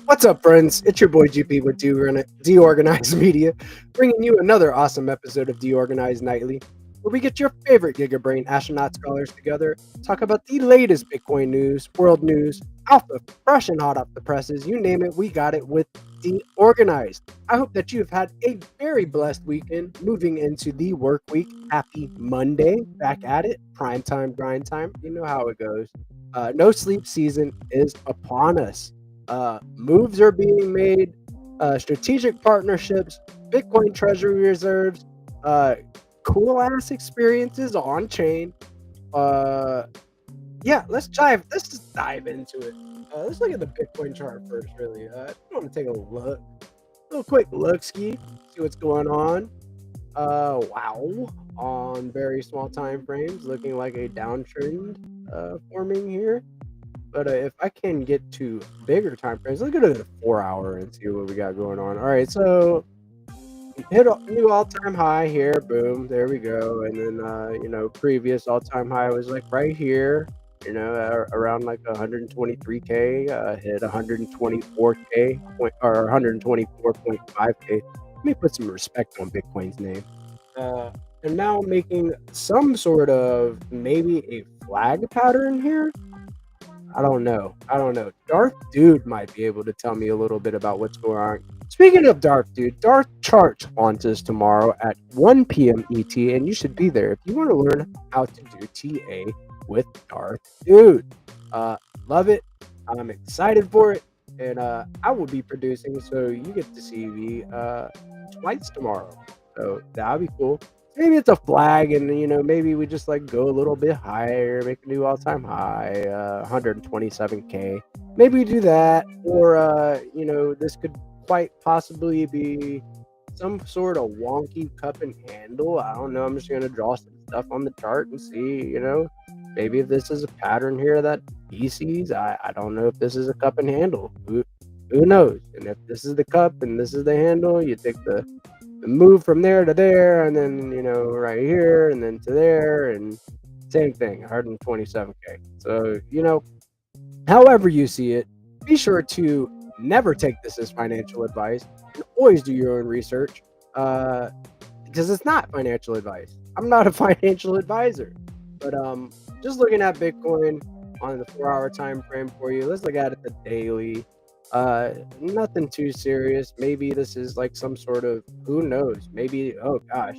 What's up, friends? It's your boy GP with DeOrganized Media, bringing you another awesome episode of DeOrganized Nightly, where we get your favorite Giga Brain Astronaut Scholars together, talk about the latest Bitcoin news, world news, alpha, fresh and hot off the presses, you name it, we got it with DeOrganized. I hope that you've had a very blessed weekend, moving into the work week. Happy Monday, back at it, prime time, grind time, you know how it goes. No sleep season is upon us. Moves are being made, strategic partnerships, Bitcoin Treasury reserves, cool ass experiences on chain. Uh, yeah, let's just dive into it. Let's look at the Bitcoin chart first, really. I want to take a little quick look ski, see what's going on. Wow, on very small time frames, looking like a downtrend forming here. But if I can get to bigger time frames, let's go to the 4 hour and see what we got going on. All right, so hit a new all-time high here. Boom, there we go. And then, previous all-time high was like right here, around like 123K, hit 124K or 124.5K. Let me put some respect on Bitcoin's name. And now making some sort of maybe a flag pattern here. I don't know. Darth Dude might be able to tell me a little bit about what's going on. Speaking of Darth Dude, Darth Chart launches tomorrow at 1 p.m. ET, and you should be there if you want to learn how to do TA with Darth Dude. Love it. I'm excited for it, and I will be producing, so you get to see me twice tomorrow. So that'll be cool. Maybe it's a flag, and maybe we just like go a little bit higher, make a new all-time high, 127K. Maybe we do that, or this could quite possibly be some sort of wonky cup and handle. I don't know. I'm just gonna draw some stuff on the chart and see, maybe if this is a pattern here that he sees. I don't know if this is a cup and handle. Who knows? And if this is the cup and this is the handle, you take the move from there to there, and then right here, and then to there, and same thing, 127K. So however you see it, be sure to never take this as financial advice, and always do your own research, because it's not financial advice. I'm not a financial advisor, but just looking at Bitcoin on the 4 hour time frame for you. Let's look at it the daily. Nothing too serious. Maybe this is like some sort of, who knows, maybe, oh gosh,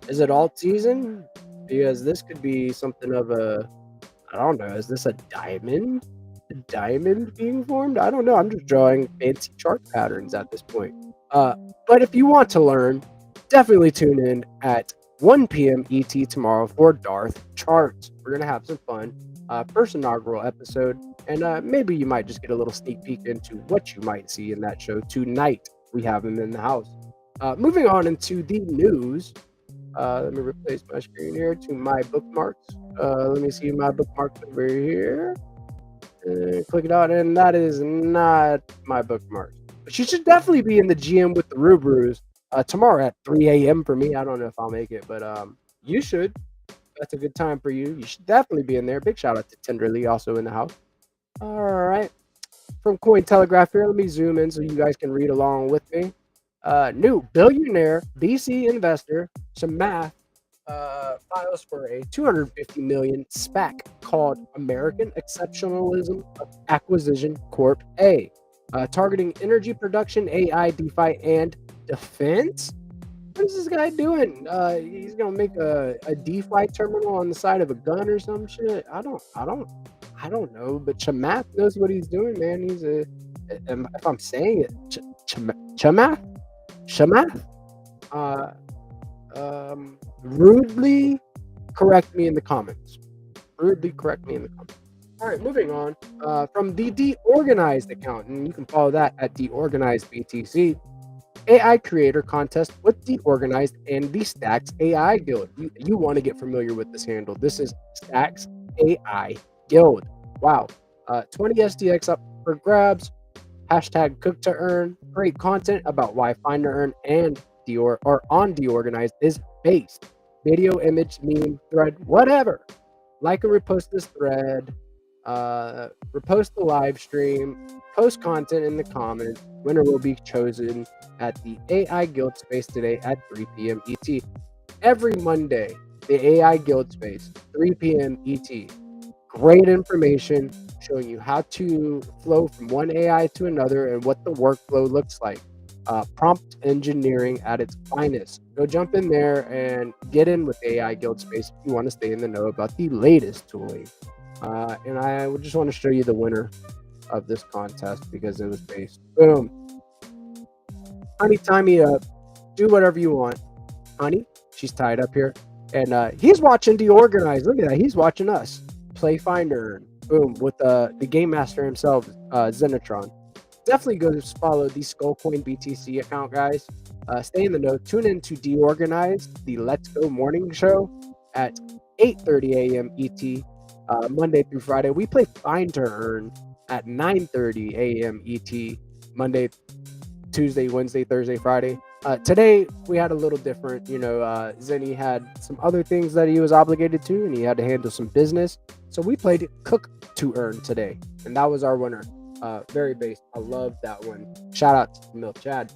is it alt season? Because this could be something of I don't know, is this a diamond being formed? I don't know. I'm just drawing fancy chart patterns at this point. But if you want to learn, definitely tune in at 1 p.m. ET tomorrow for Darth Charts. We're gonna have some fun. First inaugural episode, and maybe you might just get a little sneak peek into what you might see in that show tonight. We have him in the house. Moving on into the news. Let me replace my screen here to my bookmarks. Let me see my bookmarks over here. Click it out, and that is not my bookmarks. But you should definitely be in the GM with the Rubrus tomorrow at 3 a.m. for me. I don't know if I'll make it, but you should. That's a good time for you. You should definitely be in there. Big shout out to Tenderly, also in the house. All right. From Cointelegraph here, let me zoom in so you guys can read along with me. New billionaire VC investor Chamath files for a $250 million SPAC called American Exceptionalism Acquisition Corp A, targeting energy production, AI, DeFi, and defense. What is this guy doing? He's gonna make a DeFi terminal on the side of a gun or some shit. I don't know. But Chamath knows what he's doing, man. He's if I'm saying it, Chamath. Rudely correct me in the comments. All right, moving on. From the DeOrganized account, and you can follow that at DeOrganized BTC. AI creator contest with DeOrganized and the Stacks AI Guild. You want to get familiar with this handle. This is Stacks AI Guild. Wow. 20 SDX up for grabs. Hashtag cook to earn. Great content about why find to earn and on DeOrganized is based. Video, image, meme, thread, whatever. Like and repost this thread. repost the live stream, post content in the comments. Winner will be chosen at the AI Guild Space today at 3 p.m. ET. Every Monday, the AI Guild Space, 3 p.m. ET. Great information showing you how to flow from one AI to another and what the workflow looks like. Prompt engineering at its finest. Go jump in there and get in with AI Guild Space if you want to stay in the know about the latest tooling. And I would just want to show you the winner of this contest because it was based. Boom. Honey, tie me up. Do whatever you want. Honey, she's tied up here. And he's watching DeOrganized. Look at that. He's watching us. Play Finder. Boom. With the game master himself, Zenitron. Definitely go follow the Skullcoin BTC account, guys. Stay in the know. Tune in to DeOrganized, the Let's Go morning show at 8:30 a.m. ET, Monday through Friday. We play Find to Earn at 9:30 a.m. ET, Monday, Tuesday, Wednesday, Thursday, Friday. Today we had a little different. Zenny had some other things that he was obligated to, and he had to handle some business. So we played Cook to Earn today, and that was our winner. Very based. I love that one. Shout out to Milk Chad.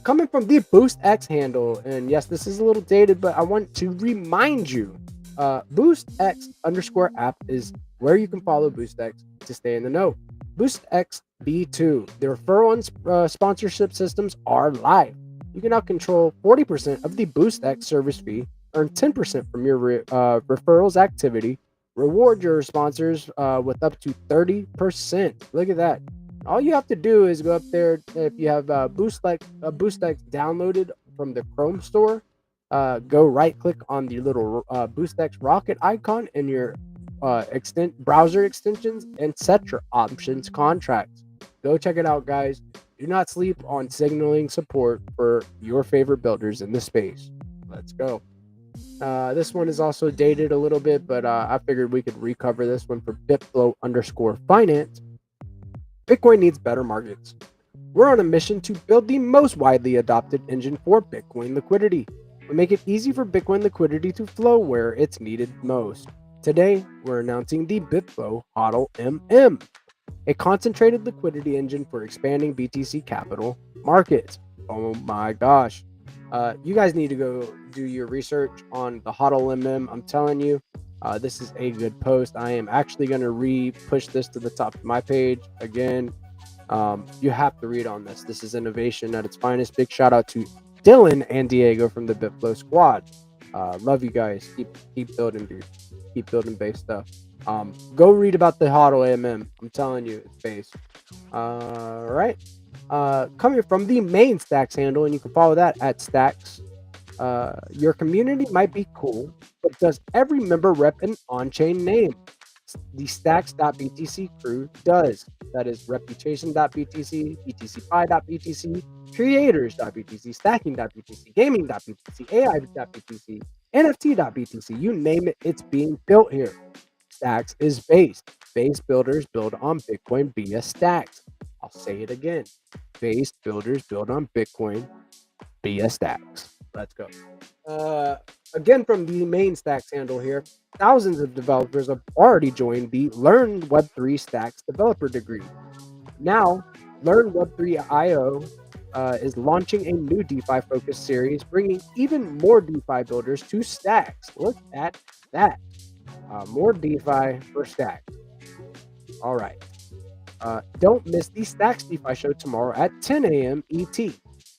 Coming from the Boost X handle, and yes, this is a little dated, but I want to remind you, BoostX_app is where you can follow BoostX to stay in the know. BoostX B2, the referral and sponsorship systems are live. You can now control 40% of the BoostX service fee, earn 10% from your referrals activity, reward your sponsors with up to 30%. Look at that. All you have to do is go up there. If you have BoostX downloaded from the Chrome store, go right click on the little BoostX rocket icon in your browser extensions and set your options contracts. Go check it out, guys. Do not sleep on signaling support for your favorite builders in the space. Let's go. This one is also dated a little bit, but I figured we could recover this one for Bitflow_finance. Bitcoin needs better markets. We're on a mission to build the most widely adopted engine for Bitcoin liquidity. We make it easy for Bitcoin liquidity to flow where it's needed most. Today, we're announcing the Bitflow HODL MM, a concentrated liquidity engine for expanding BTC capital markets. Oh my gosh. You guys need to go do your research on the HODL MM. I'm telling you, this is a good post. I am actually going to push this to the top of my page again. You have to read on this. This is innovation at its finest. Big shout out to Dylan and Diego from the Bitflow squad. Love you guys. Keep building, dude. Keep building base stuff. Go read about the HODL MM. I'm telling you, it's base. All right. Coming from the main Stacks handle, and you can follow that at Stacks. Your community might be cool, but does every member rep an on-chain name? The Stacks.btc crew does. That is reputation.btc, btcpi.btc, creators.btc, stacking.btc, gaming.btc, AI.btc, NFT.btc. You name it, it's being built here. Stacks is based. Base builders build on Bitcoin via Stacks. I'll say it again. Base builders build on Bitcoin via Stacks. Let's go. Again, from the main Stacks handle here, thousands of developers have already joined the Learn Web3 Stacks developer degree. Now, Learn Web3.io is launching a new DeFi-focused series, bringing even more DeFi builders to Stacks. Look at that. More DeFi for Stacks. All right. Don't miss the Stacks DeFi show tomorrow at 10 a.m. ET.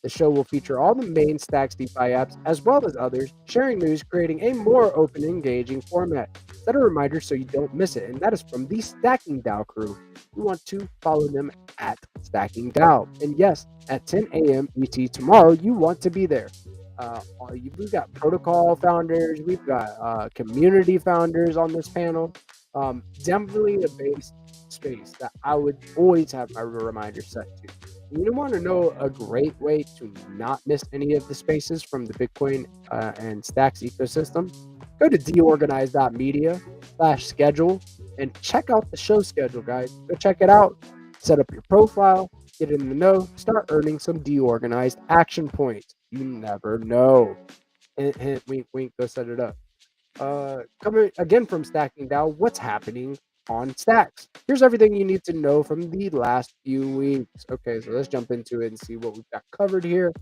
The show will feature all the main Stacks DeFi apps as well as others, sharing news, creating a more open and engaging format. Set a reminder so you don't miss it, and that is from the Stacking DAO crew. You want to follow them at Stacking DAO. And yes, at 10 a.m. ET tomorrow, you want to be there. We've got protocol founders, we've got community founders on this panel. Definitely a base space that I would always have my reminder set to. You want to know a great way to not miss any of the spaces from the Bitcoin and Stacks ecosystem? Go to deorganized.media/schedule and check out the show schedule, guys. Go check it out. Set up your profile, get in the know, start earning some deorganized action points. You never know. Hint, hint, wink, wink, go set it up. Coming again from Stacking DAO, what's happening on stacks. Here's everything you need to know from the last few weeks. Okay, so let's jump into it and see what we've got covered here.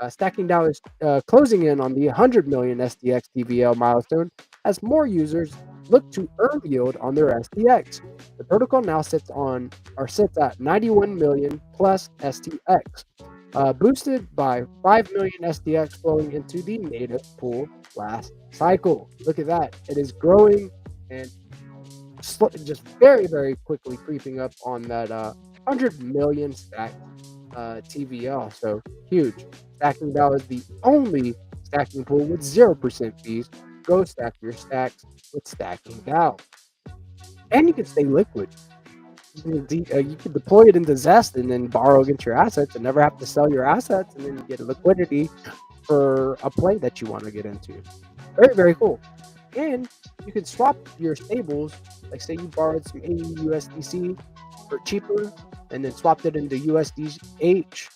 Stacking Down is closing in on the 100 million SDX TVL milestone as more users look to earn yield on their SDX. The protocol now sits at 91 million plus STX, boosted by 5 million SDX flowing into the native pool last cycle. Look at that. It is growing and just very, very quickly creeping up on that 100 million stack TVL. So huge. Stacking DAO is the only stacking pool with 0% fees. Go stack your stacks with Stacking DAO. And you can stay liquid. You can deploy it into Zest and then borrow against your assets and never have to sell your assets, and then you get liquidity for a play that you want to get into. Very, very cool. And you can swap your stables, like say you borrowed some AUSDC for cheaper and then swapped it into USDH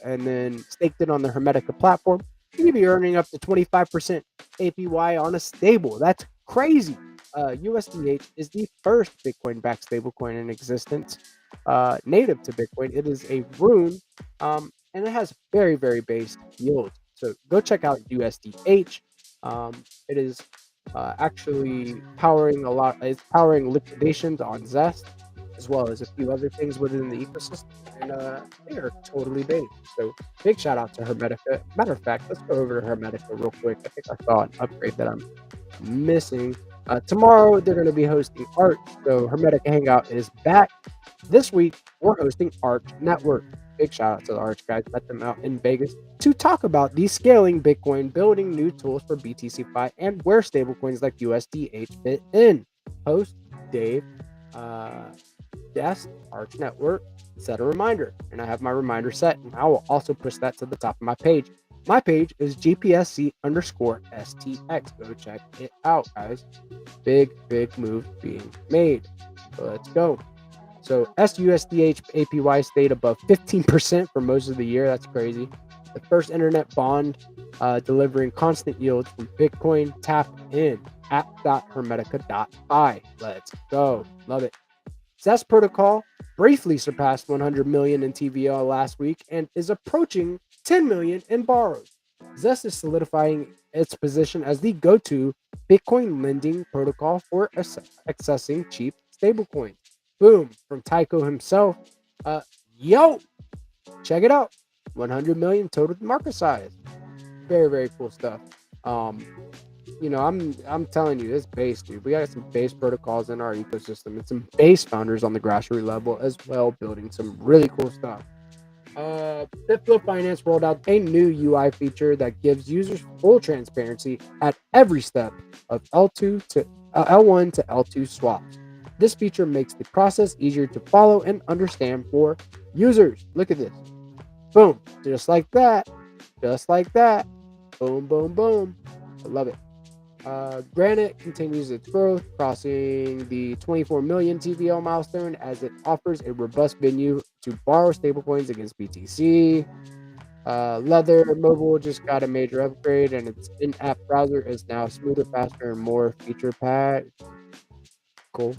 and then staked it on the Hermetica platform. You can be earning up to 25% APY on a stable. That's crazy. USDH is the first Bitcoin-backed stablecoin in existence, native to Bitcoin. It is a rune, and it has very, very base yield. So go check out USDH. It is actually powering a lot. It's powering liquidations on Zest, as well as a few other things within the ecosystem, and they are totally based. So big shout out to Hermetica. Matter of fact, let's go over to Hermetica real quick. I think I saw an upgrade that I'm missing. Tomorrow they're going to be hosting Arch, so Hermetica Hangout is back. This week we're hosting Arch Network. Big shout out to the Arch guys. Met them out in Vegas to talk about descaling Bitcoin, building new tools for BTC-Fi, and where stablecoins like USDH fit in. Host Dave, Guest, Arch Network, set a reminder, and I have my reminder set, and I will also push that to the top of my page. My page is GPSC_STX. Go check it out, guys. Big move being made. So let's go. So SUSDH APY stayed above 15% for most of the year. That's crazy. The first internet bond delivering constant yields from Bitcoin. Tap in app.hermetica.fi. Let's go. Love it. Zest protocol briefly surpassed 100 million in TVL last week and is approaching 10 million in borrows. Zest is solidifying its position as the go-to Bitcoin lending protocol for accessing cheap stablecoins. Boom, from Tycho himself. Yo, check it out. 100 million total market size. Very, very cool stuff. I'm telling you, this base, dude. We got some base protocols in our ecosystem and some base founders on the grassroots level as well, building some really cool stuff. BitFlow Finance rolled out a new UI feature that gives users full transparency at every step of L1 to L2 swaps. This feature makes the process easier to follow and understand for users. Look at this. Boom. Just like that. Just like that. Boom, boom, boom. I love it. Granite continues its growth, crossing the 24 million TVL milestone as it offers a robust venue to borrow stablecoins against BTC. Leather Mobile just got a major upgrade, and its in-app browser is now smoother, faster, and more feature-packed. Cool.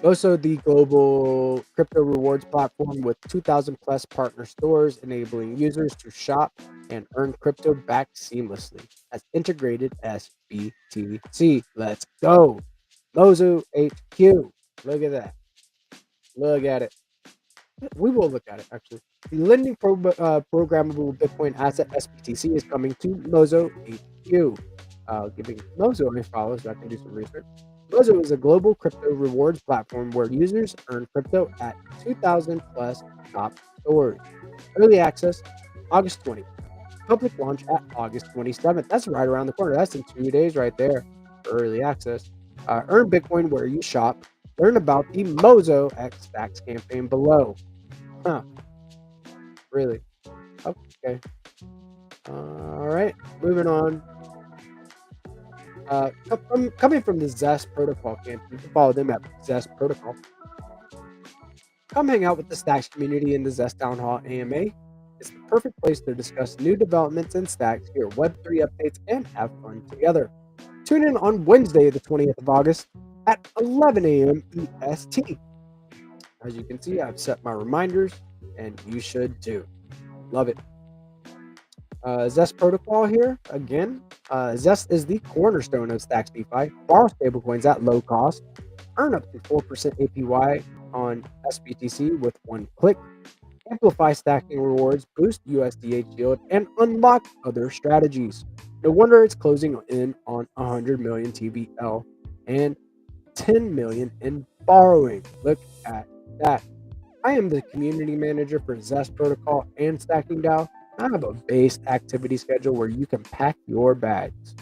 Also, the global crypto rewards platform with 2,000 plus partner stores, enabling users to shop and earn crypto back seamlessly as integrated SBTC. Let's go. Mozo HQ. Look at that. Look at it. We will look at it, actually. The lending programmable Bitcoin asset SBTC is coming to Mozo HQ. Giving Mozo a follow so I can do some research. Mozo is a global crypto rewards platform where users earn crypto at 2,000 plus top stores. Early access, August 20th. Public launch at August 27th. That's right around the corner. That's in 2 days right there for early access. Earn Bitcoin where you shop. Learn about the Mozo X Stacks campaign below. Huh. Really? Okay. All right. Moving on. Coming from the Zest Protocol camp, you can follow them at Zest Protocol. Come hang out with the Stacks community in the Zest Town Hall AMA. It's the perfect place to discuss new developments in Stacks, hear Web3 updates, and have fun together. Tune in on Wednesday, the 20th of August, at 11 a.m. EST. As you can see, I've set my reminders, and you should too. Love it. Zest protocol here again. Zest is the cornerstone of Stacks DeFi. Borrow stablecoins at low cost. Earn up to 4% APY on SBTC with one click. Amplify stacking rewards, boost USDH yield, and unlock other strategies. No wonder it's closing in on 100 million TVL and 10 million in borrowing. Look at that. I am the community manager for Zest Protocol and Stacking DAO. I have a base activity schedule where you can pack your bags.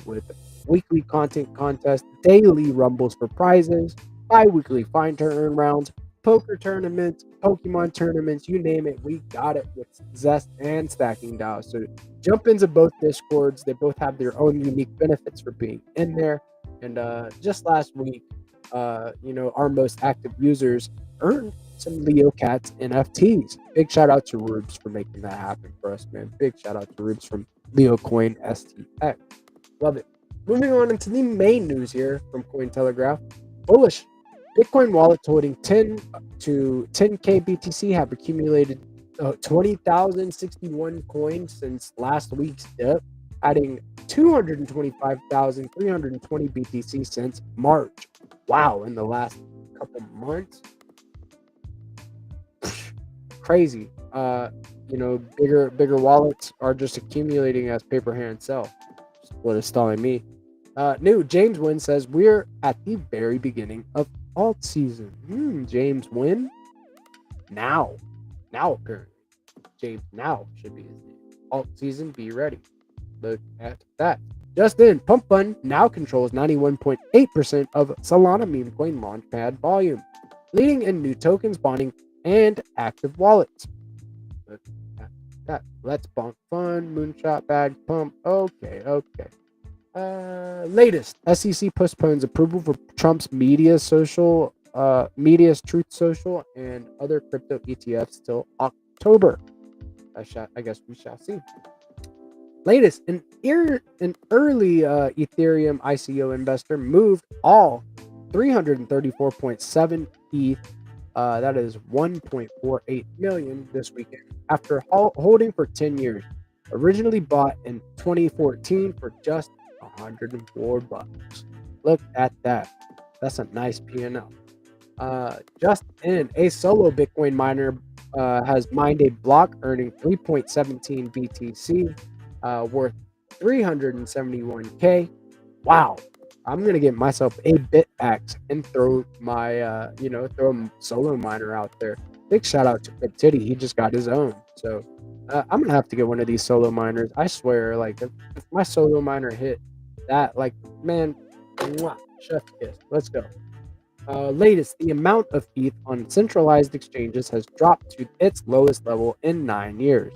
With weekly content contests, daily rumbles for prizes, bi-weekly find to earn rounds, poker tournaments, Pokemon tournaments, you name it, we got it with Zest and Stacking DAO. So jump into both Discords. They both have their own unique benefits for being in there. And just last week, our most active users earned some Leo Cats NFTs. Big shout out to Rubes for making that happen for us, man. Big shout out to Rubes from Leo Coin STX. Love it. Moving on into the main news here from Cointelegraph. Bullish. Bitcoin wallets holding 10 to 10K BTC have accumulated 20,061 coins since last week's dip, adding 225,320 BTC since March. Wow, in the last couple months. Crazy. Bigger wallets are just accumulating as paper hands sell. That's what it's telling me. New James Wynn says we're at the very beginning of alt season. James Wynn. Now apparently. James Now should be his name. Alt season, be ready. Look at that. Just in, Pump Fund now controls 91.8% of Solana meme coin launchpad volume, leading in new tokens, bonding, and active wallets. Look at that. Let's Bonk Fund, Moonshot Bag, Pump. Okay. Latest, SEC postpones approval for Trump's Media's Truth Social, and other crypto ETFs till October. I guess we shall see. Latest, an early Ethereum ICO investor moved all 334.7 ETH. That is 1.48 million this weekend after holding for 10 years. Originally bought in 2014 for just $104. Look at that. That's a nice P&L. Just in, a solo Bitcoin miner has mined a block earning 3.17 BTC, worth 371K. Wow. I'm gonna get myself a bit axe and throw my throw a solo miner out there. Big shout out to Big Titty. He just got his own. So I'm gonna have to get one of these solo miners. I swear, like if my solo miner hit that, like, man, chef kiss. Let's go. Latest, the amount of ETH on centralized exchanges has dropped to its lowest level in 9 years.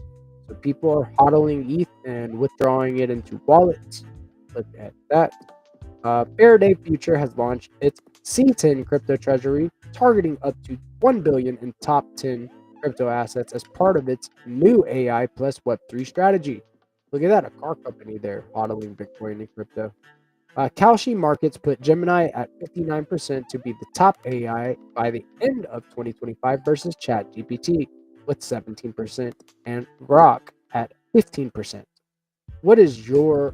So people are hodling ETH and withdrawing it into wallets. Look at that. Faraday Future has launched its C10 crypto treasury, targeting up to 1 billion in top 10 crypto assets as part of its new AI plus Web3 strategy. Look at that, a car company there hodling Bitcoin and crypto. Kalshi Markets put Gemini at 59% to be the top AI by the end of 2025 versus ChatGPT with 17% and Grok at 15%. What is your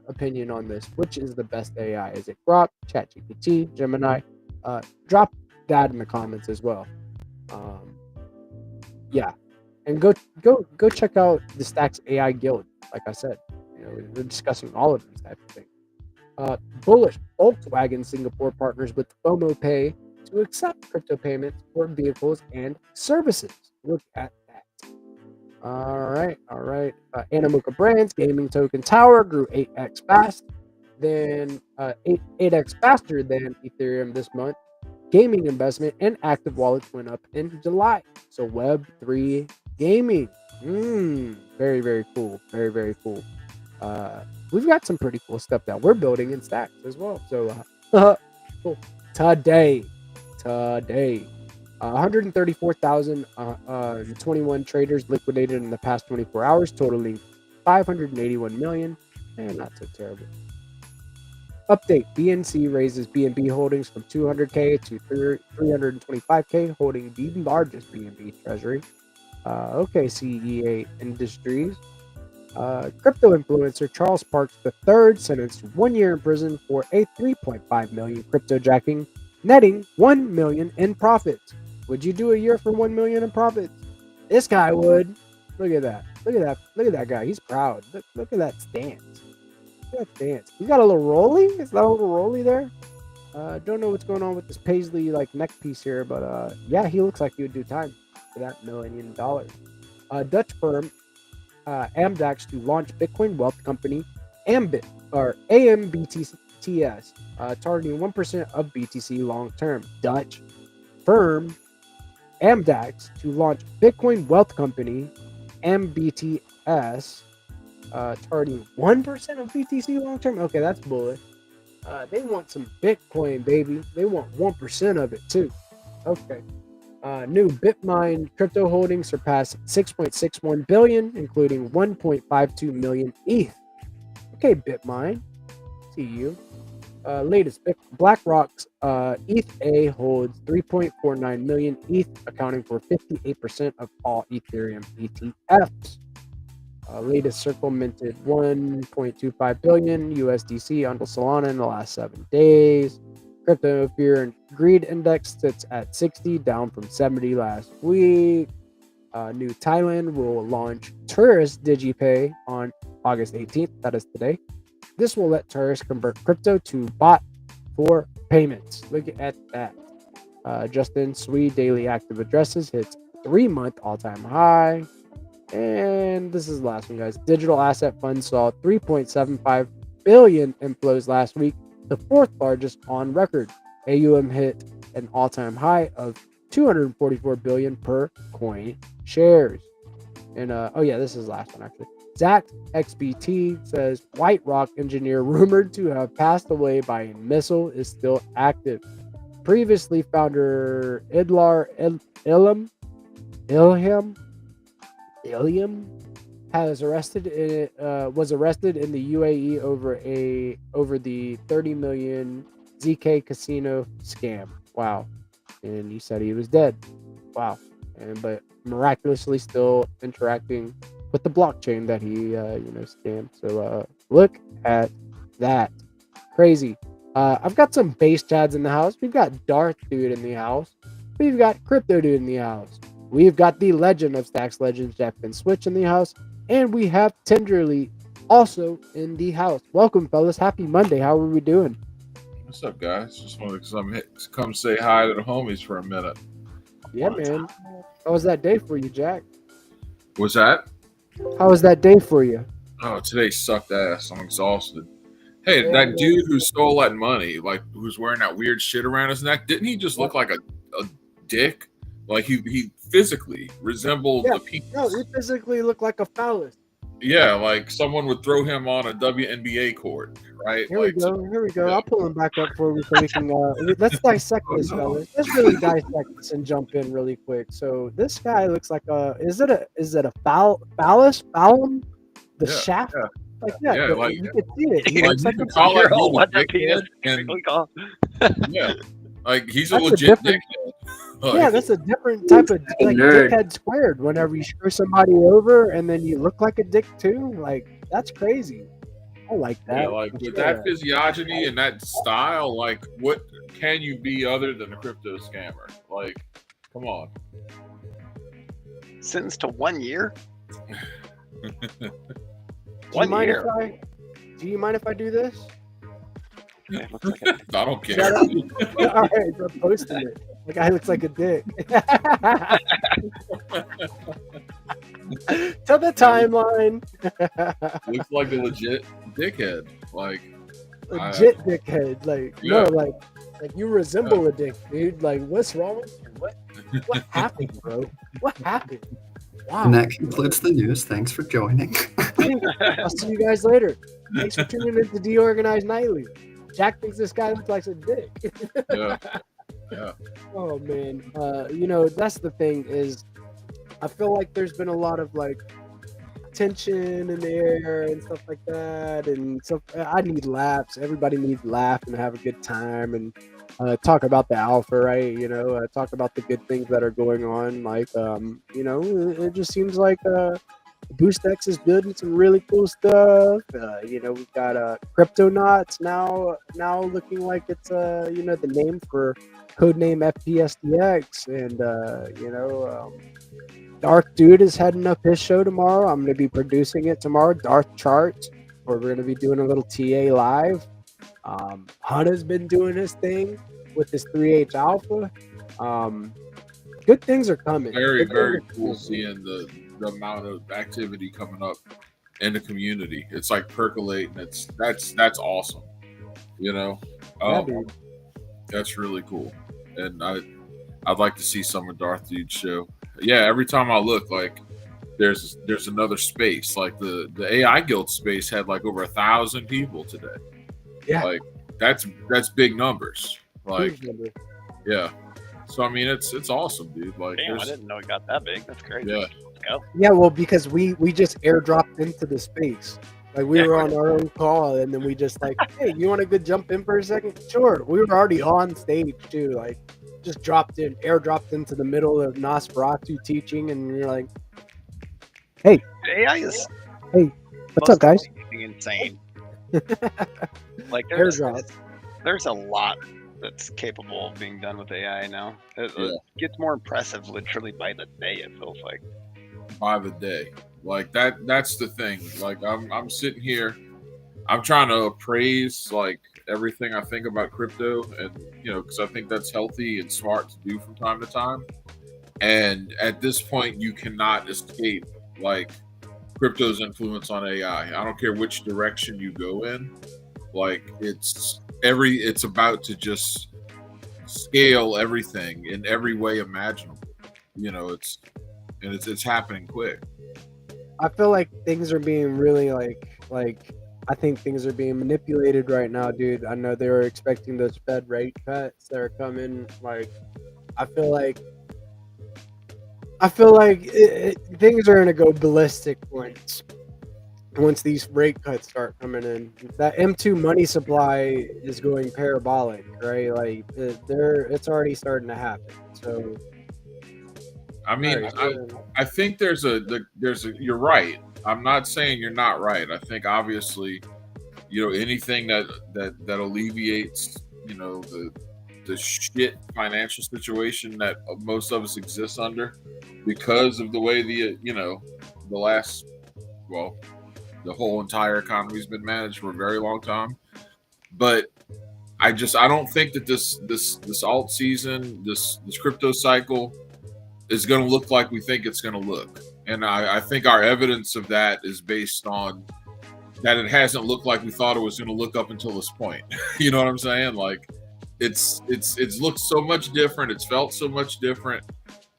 opinion on this? Which is the best AI? Is it Grok, ChatGPT, Gemini? Drop that in the comments as well. Yeah, and go check out the Stacks AI Guild. Like I said, we're discussing all of these types of things. Bullish, Volkswagen Singapore partners with FOMO Pay to accept crypto payments for vehicles and services. Look at that. All right. Animoca Brands gaming token Tower grew 8x fast, then 8x faster than Ethereum this month. Gaming investment and active wallets went up in July. So Web3 gaming, very, very cool. Very, very cool. We've got some pretty cool stuff that we're building in Stacks as well. So cool. Today, 134,021 traders liquidated in the past 24 hours, totaling 581 million. And not so terrible. Update: BNC raises BNB holdings from 200K to 325K, holding the largest BNB treasury. Okay, CEA Industries. Crypto influencer Charles Parks III sentenced to 1 year in prison for a 3.5 million crypto jacking, netting 1 million in profits. Would you do a year for 1 million in profits? This guy would. Look at that. Look at that. Look at that guy. He's proud. Look at that stance. Look at that stance. He got a little rolly. Is that a little rolly there? Don't know what's going on with this paisley like neck piece here, but yeah, he looks like he would do time for that $1 million. Dutch firm Amdax to launch Bitcoin wealth company Ambit or AMBTS, targeting 1% of BTC long term. Dutch firm Amdax to launch Bitcoin wealth company MBTS, targeting 1% of BTC long term. Okay, that's bullish. They want some Bitcoin, baby. They want 1% of it too. Okay. New Bitmine crypto holdings surpassed 6.61 billion, including 1.52 million ETH. Okay, Bitmine, see you. Latest BlackRock's ETH holds 3.49 million ETH, accounting for 58% of all Ethereum ETFs. Latest Circle minted 1.25 billion USDC on Solana in the last 7 days. Crypto Fear and Greed Index sits at 60, down from 70 last week. New Thailand will launch Tourist DigiPay on August 18th. That is today. This will let tourists convert crypto to bot for payments. Look at that. Justin Swede daily active addresses hits 3-month all-time high. And this is the last one, guys. Digital asset funds saw 3.75 billion inflows last week, the fourth largest on record. AUM hit an all-time high of 244 billion per coin shares. And oh yeah, this is the last one actually. Zach XBT says White Rock engineer rumored to have passed away by a missile is still active. Previously, founder Idlar Ilham was arrested in the UAE over the 30 million ZK casino scam. Wow. And he said he was dead. Wow. But miraculously still interacting with the blockchain that he scammed. So look at that. Crazy. I've got some base chads in the house. We've got Darth Dude in the house. We've got Crypto Dude in the house. We've got the legend of Stacks Legends, Jack and Switch in the house. And we have Tenderly also in the house. Welcome, fellas. Happy Monday. How are we doing? What's up, guys? Just wanted to come say hi to the homies for a minute. Yeah, man. How was that day for you, Jack? What's that? How was that day for you? Oh, today sucked ass. I'm exhausted. Hey, that dude who stole that money, like who's wearing that weird shit around his neck, didn't he just look like a dick? Like he physically resembled the people. No, he physically looked like a phallus. Yeah, like someone would throw him on a WNBA court, right? Here we go. Yeah. I'll pull him back up for you so we can let's dissect this, fellas. Let's really dissect this and jump in really quick. So this guy looks like is it a phallus? Phallum? The shaft? Yeah. Like that. Yeah, like you could see it. He looks like a call that what what that penis call. Yeah. Like he's a That's legit dickhead. Like, yeah, that's a different type of like dickhead squared. Whenever you screw somebody over and then you look like a dick too, like that's crazy. I like that. Yeah, like with that physiognomy and that style, like what can you be other than a crypto scammer? Like, come on. Sentenced to 1 year? Do you mind if I do this? Yeah, looks like it. I don't care. All right, I'm posting it. The guy looks like a dick. To the timeline. Looks like a legit dickhead. Like legit dickhead. Like no, like you resemble a dick, dude. Like what's wrong with you? What happened, bro? What happened? Wow. And that concludes the news. Thanks for joining. I'll see you guys later. Thanks for tuning in to DeOrganized Nightly. Jack thinks this guy looks like a dick. Yeah. Oh man. That's the thing is I feel like there's been a lot of like tension in the air and stuff like that. And so I need laughs. Everybody needs to laugh and have a good time and talk about the alpha, right? Talk about the good things that are going on. Like, it just seems like BoostX is building some really cool stuff. We've got Cryptonauts now looking like it's the name for codename FPSDX, and Dark Dude is heading up his show tomorrow. I'm going to be producing it tomorrow. Dark Chart, where we're going to be doing a little TA live. Hunter's been doing his thing with his 3H Alpha. Good things are coming. Very, very cool seeing the amount of activity coming up in the community. It's like percolating. That's awesome. That's really cool. And I'd like to see some of Darth Dude's show. Yeah, every time I look, like there's another space. Like the AI Guild space had like over 1,000 people today. Yeah, like that's big numbers. Like, huge number. Yeah. So I mean, it's awesome, dude. Like, damn, I didn't know it got that big. That's crazy. Yeah. Let's go. Yeah, well, because we just airdropped into the space. Like we were on our own call, and then we just like, hey, you want to go jump in for a second? Sure. We were already on stage too. Like, just airdropped into the middle of Nosferatu teaching, and you're like, hey, AI is. Hey, what's up, guys? Insane. Like there's a lot that's capable of being done with AI now. It gets more impressive literally by the day, it feels like. By the day. Like that's the thing. Like I'm sitting here, I'm trying to appraise like everything I think about crypto, and because I think that's healthy and smart to do from time to time. And at this point, you cannot escape like crypto's influence on AI. I don't care which direction you go in. Like it's about to just scale everything in every way imaginable. It's happening quick. I feel like things are being really like I think things are being manipulated right now, dude. I know they were expecting those Fed rate cuts that are coming. Like, I feel like things are gonna go ballistic once these rate cuts start coming in. That M2 money supply is going parabolic, right? Like, it's already starting to happen. So, I mean, I think there's a you're right. I'm not saying you're not right. I think obviously, anything that alleviates, the shit financial situation that most of us exist under because of the way the whole entire economy's been managed for a very long time. But I don't think that this alt season, this crypto cycle is going to look like we think it's going to look. And I think our evidence of that is based on that it hasn't looked like we thought it was going to look up until this point. You know what I'm saying? Like it's looked so much different. It's felt so much different.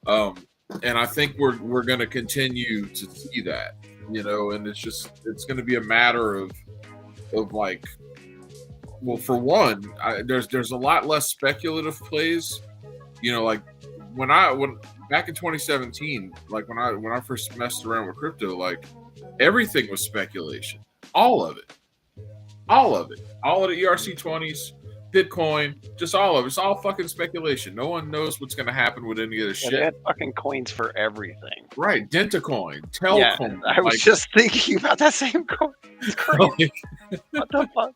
And I think we're going to continue to see that, and it's going to be a matter of like, well, for one, there's a lot less speculative plays, like when back in 2017, like when I first messed around with crypto, like everything was speculation. All of it. All of the ERC20s, Bitcoin, just all of it. It's all fucking speculation. No one knows what's going to happen with any of this shit. They had fucking coins for everything. Right. Dentacoin, Telcoin. Yeah, I was just thinking about that same coin. It's crazy. What the fuck?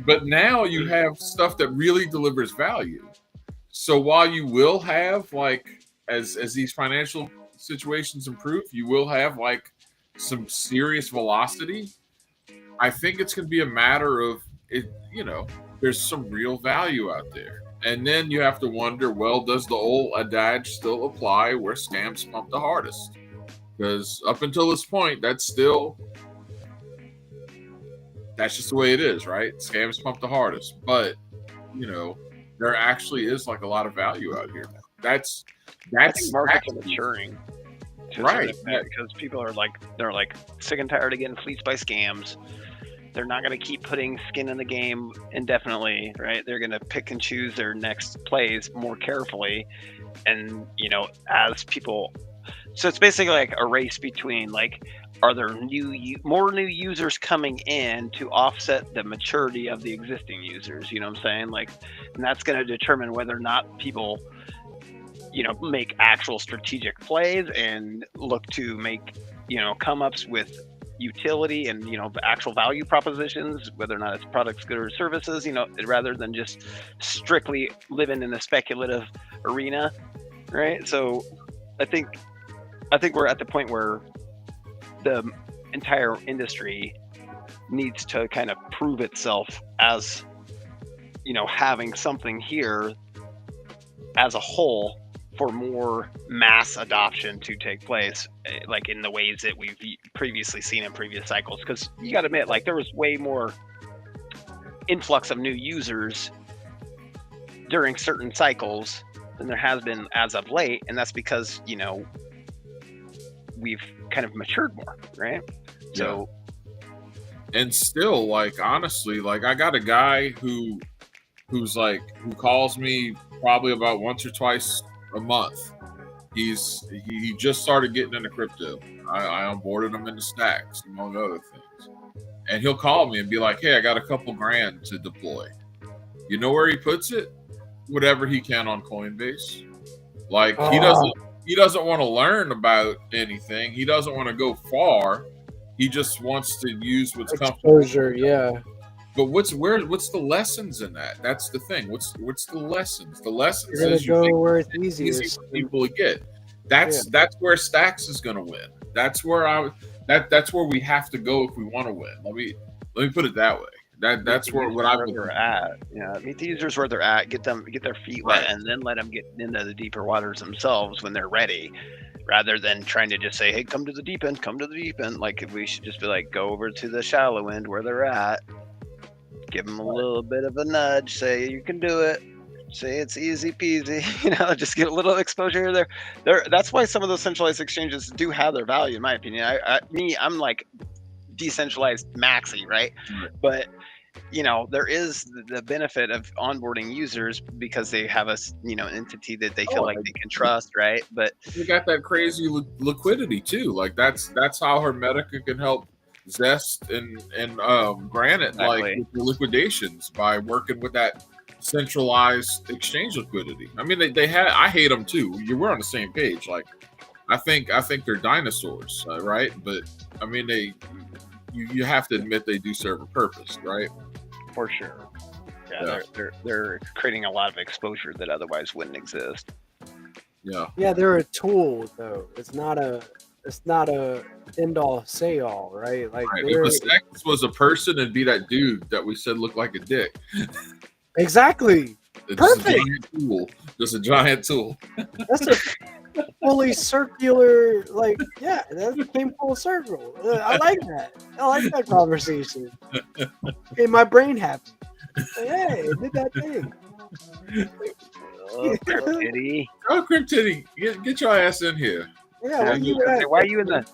But now you have stuff that really delivers value. So while you will have, like, as these financial situations improve, you will have like some serious velocity. I think it's going to be a matter of it. There's some real value out there, and then you have to wonder, well, does the old adage still apply where scams pump the hardest? Because up until this point, that's just the way it is, right? Scams pump the hardest, but there actually is like a lot of value out here now. I think markets are maturing, right? Because people are they're sick and tired of getting fleeced by scams. They're not going to keep putting skin in the game indefinitely, right? They're going to pick and choose their next plays more carefully, and as people So it's basically like a race between like, are there more new users coming in to offset the maturity of the existing users? You know what I'm saying? Like, and that's going to determine whether or not people, make actual strategic plays and look to make, come ups with utility and actual value propositions, whether or not it's products, goods, or services, rather than just strictly living in the speculative arena, right? So I think we're at the point where the entire industry needs to kind of prove itself as having something here as a whole for more mass adoption to take place, like in the ways that we've previously seen in previous cycles. Because you got to admit, like, there was way more influx of new users during certain cycles than there has been as of late, and that's because we've kind of matured more, right? So, and still, like, honestly, like, I got a guy who calls me probably about once or twice a month. He just started getting into crypto. I onboarded him into Stacks, among other things. And he'll call me and be like, "Hey, I got a couple grand to deploy." You know where he puts it? Whatever he can on Coinbase. Like, he doesn't want to learn about anything. He doesn't want to go far. He just wants to use what's comfortable. Exposure, yeah. But what's the lessons in that? That's the thing. What's the lessons? The lessons You're is gonna you go where make it's it easy easiest. for people to get. That's where Stacks is gonna win. That's where that's where we have to go if we want to win. Let me put it that way. That's where what I would they're at. Meet the users where they're at, get their feet wet, and then let them get into the deeper waters themselves when they're ready, rather than trying to just say, "Hey, come to the deep end, come to the deep end." Like, we should just be like, go over to the shallow end where they're at, give them a little bit of a nudge, say you can do it, say it's easy peasy, just get a little exposure there. That's why some of those centralized exchanges do have their value, in my opinion. I'm like decentralized maxi, right? But there is the benefit of onboarding users because they have an entity that they feel like they can trust, right? But you got that crazy liquidity too. Like, that's how Hermetica can help Zest and Granite, exactly, like with the liquidations by working with that centralized exchange liquidity. I mean, they had. I hate them too. We're on the same page. Like, I think they're dinosaurs, right? But I mean, you have to admit they do serve a purpose, right? For sure. Yeah. They're creating a lot of exposure that otherwise wouldn't exist. Yeah, they're a tool though. It's not a end all say all, right? Like, right. If a Stacks was a person, it'd be that dude that we said looked like a dick. Exactly. It's Perfect. Just a giant tool. That's a fully circular, like, that came full circle. I like that. I like that conversation. Made my brain happy. Hey, did that thing. Oh, Cryptiddy, get your ass in here. Yeah, why are you in the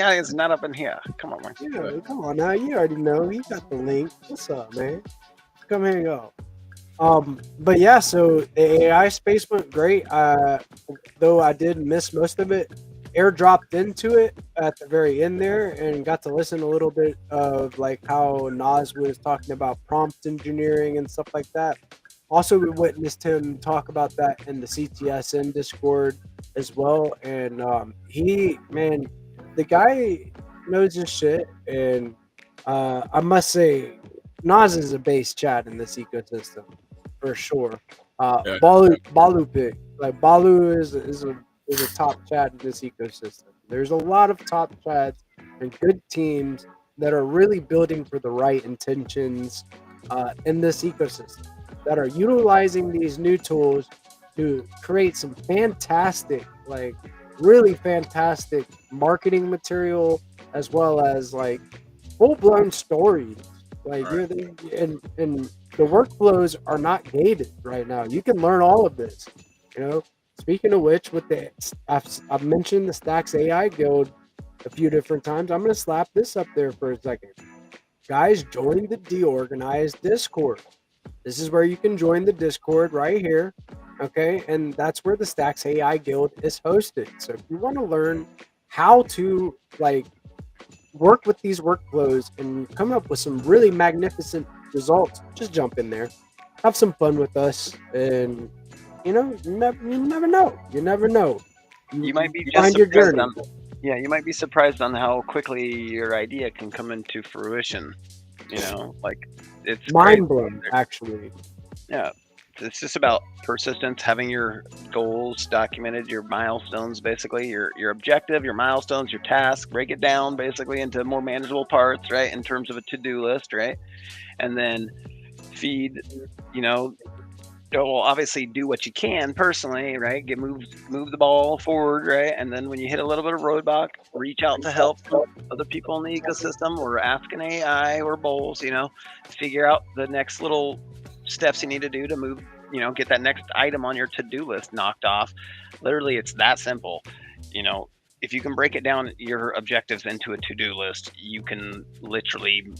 audience and not up in here? Come on, man. Yeah, come on now. You already know. You got the link. What's up, man? Come here and go. But yeah, so the AI space went great. Though I did miss most of it. Airdropped into it at the very end there and got to listen a little bit of like how Nas was talking about prompt engineering and stuff like that. Also, we witnessed him talk about that in the CTSN Discord as well. And the guy knows his shit. And I must say, Nas is a base chat in this ecosystem for sure. Balu pick, like, Balu is a top chat in this ecosystem. There's a lot of top chats and good teams that are really building for the right intentions in this ecosystem, that are utilizing these new tools to create some fantastic, like really fantastic marketing material, as well as like full-blown stories. Like, right. and the workflows are not gated right now. You can learn all of this, Speaking of which, I've mentioned the Stacks AI Guild a few different times. I'm going to slap this up there for a second. Guys, join the DeOrganized Discord. This is where you can join the Discord right here. Okay, and that's where the Stacks AI Guild is hosted. So if you want to learn how to like work with these workflows and come up with some really magnificent results, just jump in there, have some fun with us, and you never know. You never know. You might be just find your surprised journey. Yeah, you might be surprised on how quickly your idea can come into fruition. Like it's Mind crazy. blown, actually. Yeah, it's just about persistence, having your goals documented, your milestones, basically your objective, your milestones, your task. Break it down basically into more manageable parts, right? In terms of a to-do list, right? And then feed, obviously do what you can personally, right? Move the ball forward, right? And then when you hit a little bit of roadblock, reach out to help from other people in the ecosystem, or ask an AI or bowls, figure out the next little steps you need to do to move, get that next item on your to-do list knocked off. Literally, it's that simple. If you can break it down, your objectives into a to-do list, you can literally,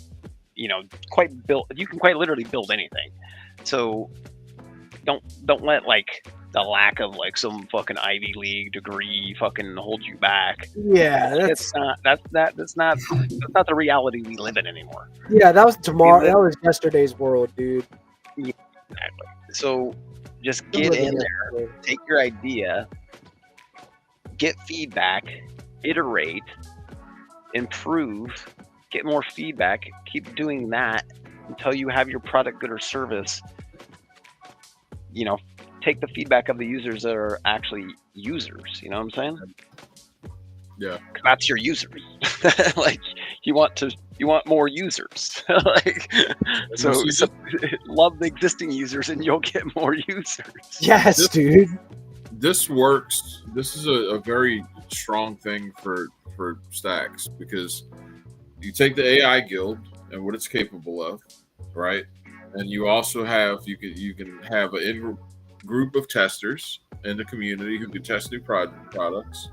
you can quite literally build anything. So don't let like the lack of like some fucking Ivy League degree fucking hold you back. Yeah, that's not the reality we live in anymore. Yeah, that was tomorrow. That was yesterday's world, dude. Yeah, exactly. So just get in there, take your idea, get feedback, iterate, improve, get more feedback, keep doing that until you have your product, good, or service. Take the feedback of the users that are actually users. You know what I'm saying? Yeah. That's your users. Like you want more users. Like so love the existing users and you'll get more users. Yes, dude. This works. This is a very strong thing for Stacks, because you take the AI Guild and what it's capable of, right? And you also have you can have an in group of testers in the community who can test new products.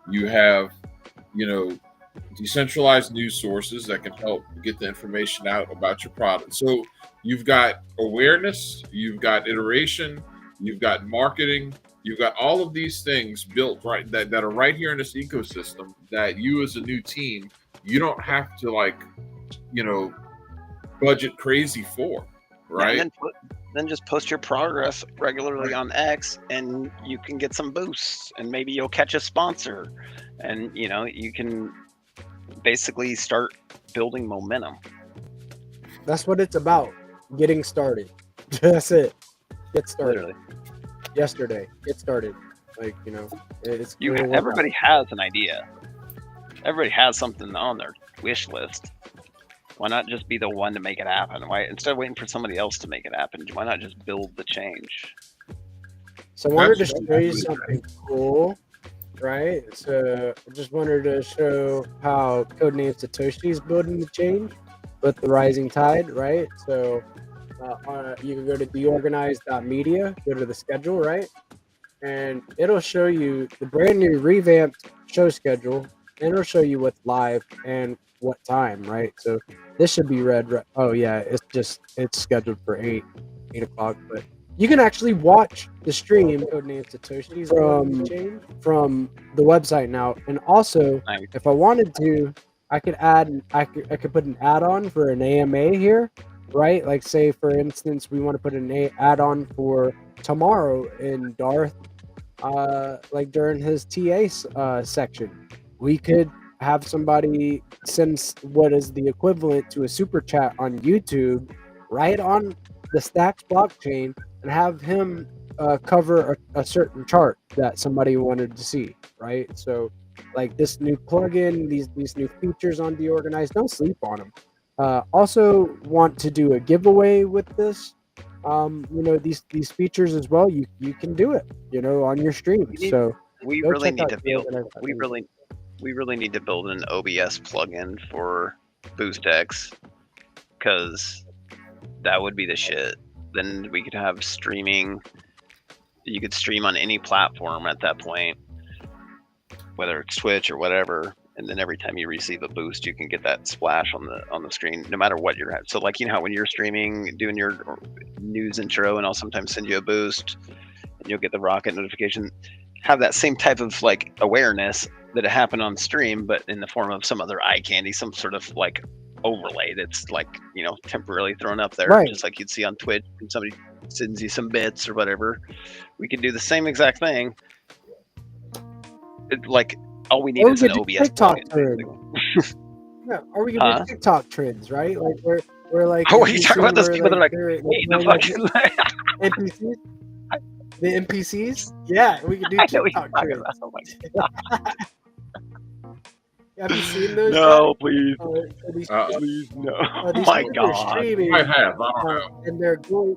You have, decentralized news sources that can help get the information out about your product. So you've got awareness, you've got iteration, you've got marketing, you've got all of these things built right that are right here in this ecosystem that you as a new team, you don't have to budget crazy for. Right. And then just post your progress regularly on X, and you can get some boosts, and maybe you'll catch a sponsor, and you can basically start building momentum. That's what it's about. Getting started. That's it. Get started. Literally. Yesterday. Get started. Everybody has an idea. Everybody has something on their wish list. Why not just be the one to make it happen? Why, instead of waiting for somebody else to make it happen, why not just build the change? So I wanted to show you something cool, right? So I just wanted to show how Codename Satoshi is building the change with the rising tide, right? So you can go to DeOrganized.media, go to the schedule, right? And it'll show you the brand new revamped show schedule, and it'll show you what's live and what time, right? So this should be read. Oh yeah, it's scheduled for 8 o'clock, but you can actually watch the stream Codename Satoshi's from the website now. And also, if I wanted to, I could put an add-on for an AMA here, right? Like say for instance, we want to put an add-on for tomorrow in Darth, like during his TA section, we could have somebody send what is the equivalent to a super chat on YouTube right on the Stacks blockchain and have him cover a certain chart that somebody wanted to see, right? So like this new plugin, these new features on DeOrganized, don't sleep on them. Also want to do a giveaway with this. These features as well, you can do it, on your stream. So we really need to build we really need to build an OBS plugin for BoostX, because that would be the shit. Then we could have streaming. You could stream on any platform at that point, whether it's Twitch or whatever. And then every time you receive a boost, you can get that splash on the screen, no matter what you're at. So like, how when you're streaming, doing your news intro, and I'll sometimes send you a boost, you'll get the rocket notification. Have that same type of like awareness that it happened on stream, but in the form of some other eye candy, some sort of like overlay that's like, you know, temporarily thrown up there, Right. just like you'd see on Twitch when somebody sends you some bits or whatever. We could do the same exact thing. Like all we need Or we is an could do OBS TikTok plugin. trends. Yeah, or we could do TikTok trends, right? Like we're like. Oh, you talking about those where, people that are like, they're hey, the like fucking NPCs? The NPCs? Yeah, we could do I know what you're TikTok talking trends. about. Oh my God. Have you seen those? No, please. These Please, no. Oh Oh my people are God. streaming, I have. I don't know. and they're going.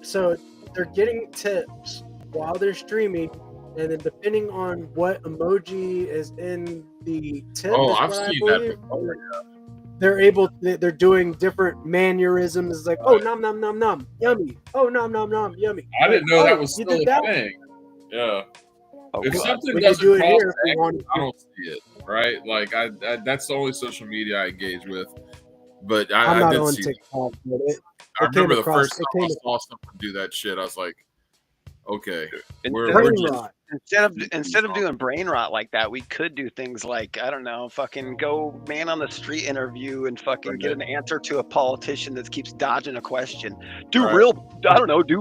So they're getting tips while they're streaming, and then depending on what emoji is in the tip, Oh, is I've what I seen that believe, before. they're doing different mannerisms. It's like, oh, nom nom nom nom, yummy. Oh, nom nom nom, yummy. I didn't know that was you still did a that? thing. Yeah. Oh, If God. something We can doesn't do it cross here if we X, want. I don't see it. Right? Like I that's the only social media I engage with. But I'm I not did on see. TikTok, but I remember the across- first time I saw someone do that shit. I was like, okay, we're brain just rot. Instead of doing brain rot like that, we could do things like, I don't know, fucking go man on the street interview and fucking get an answer to a politician that keeps dodging a question. Do Right.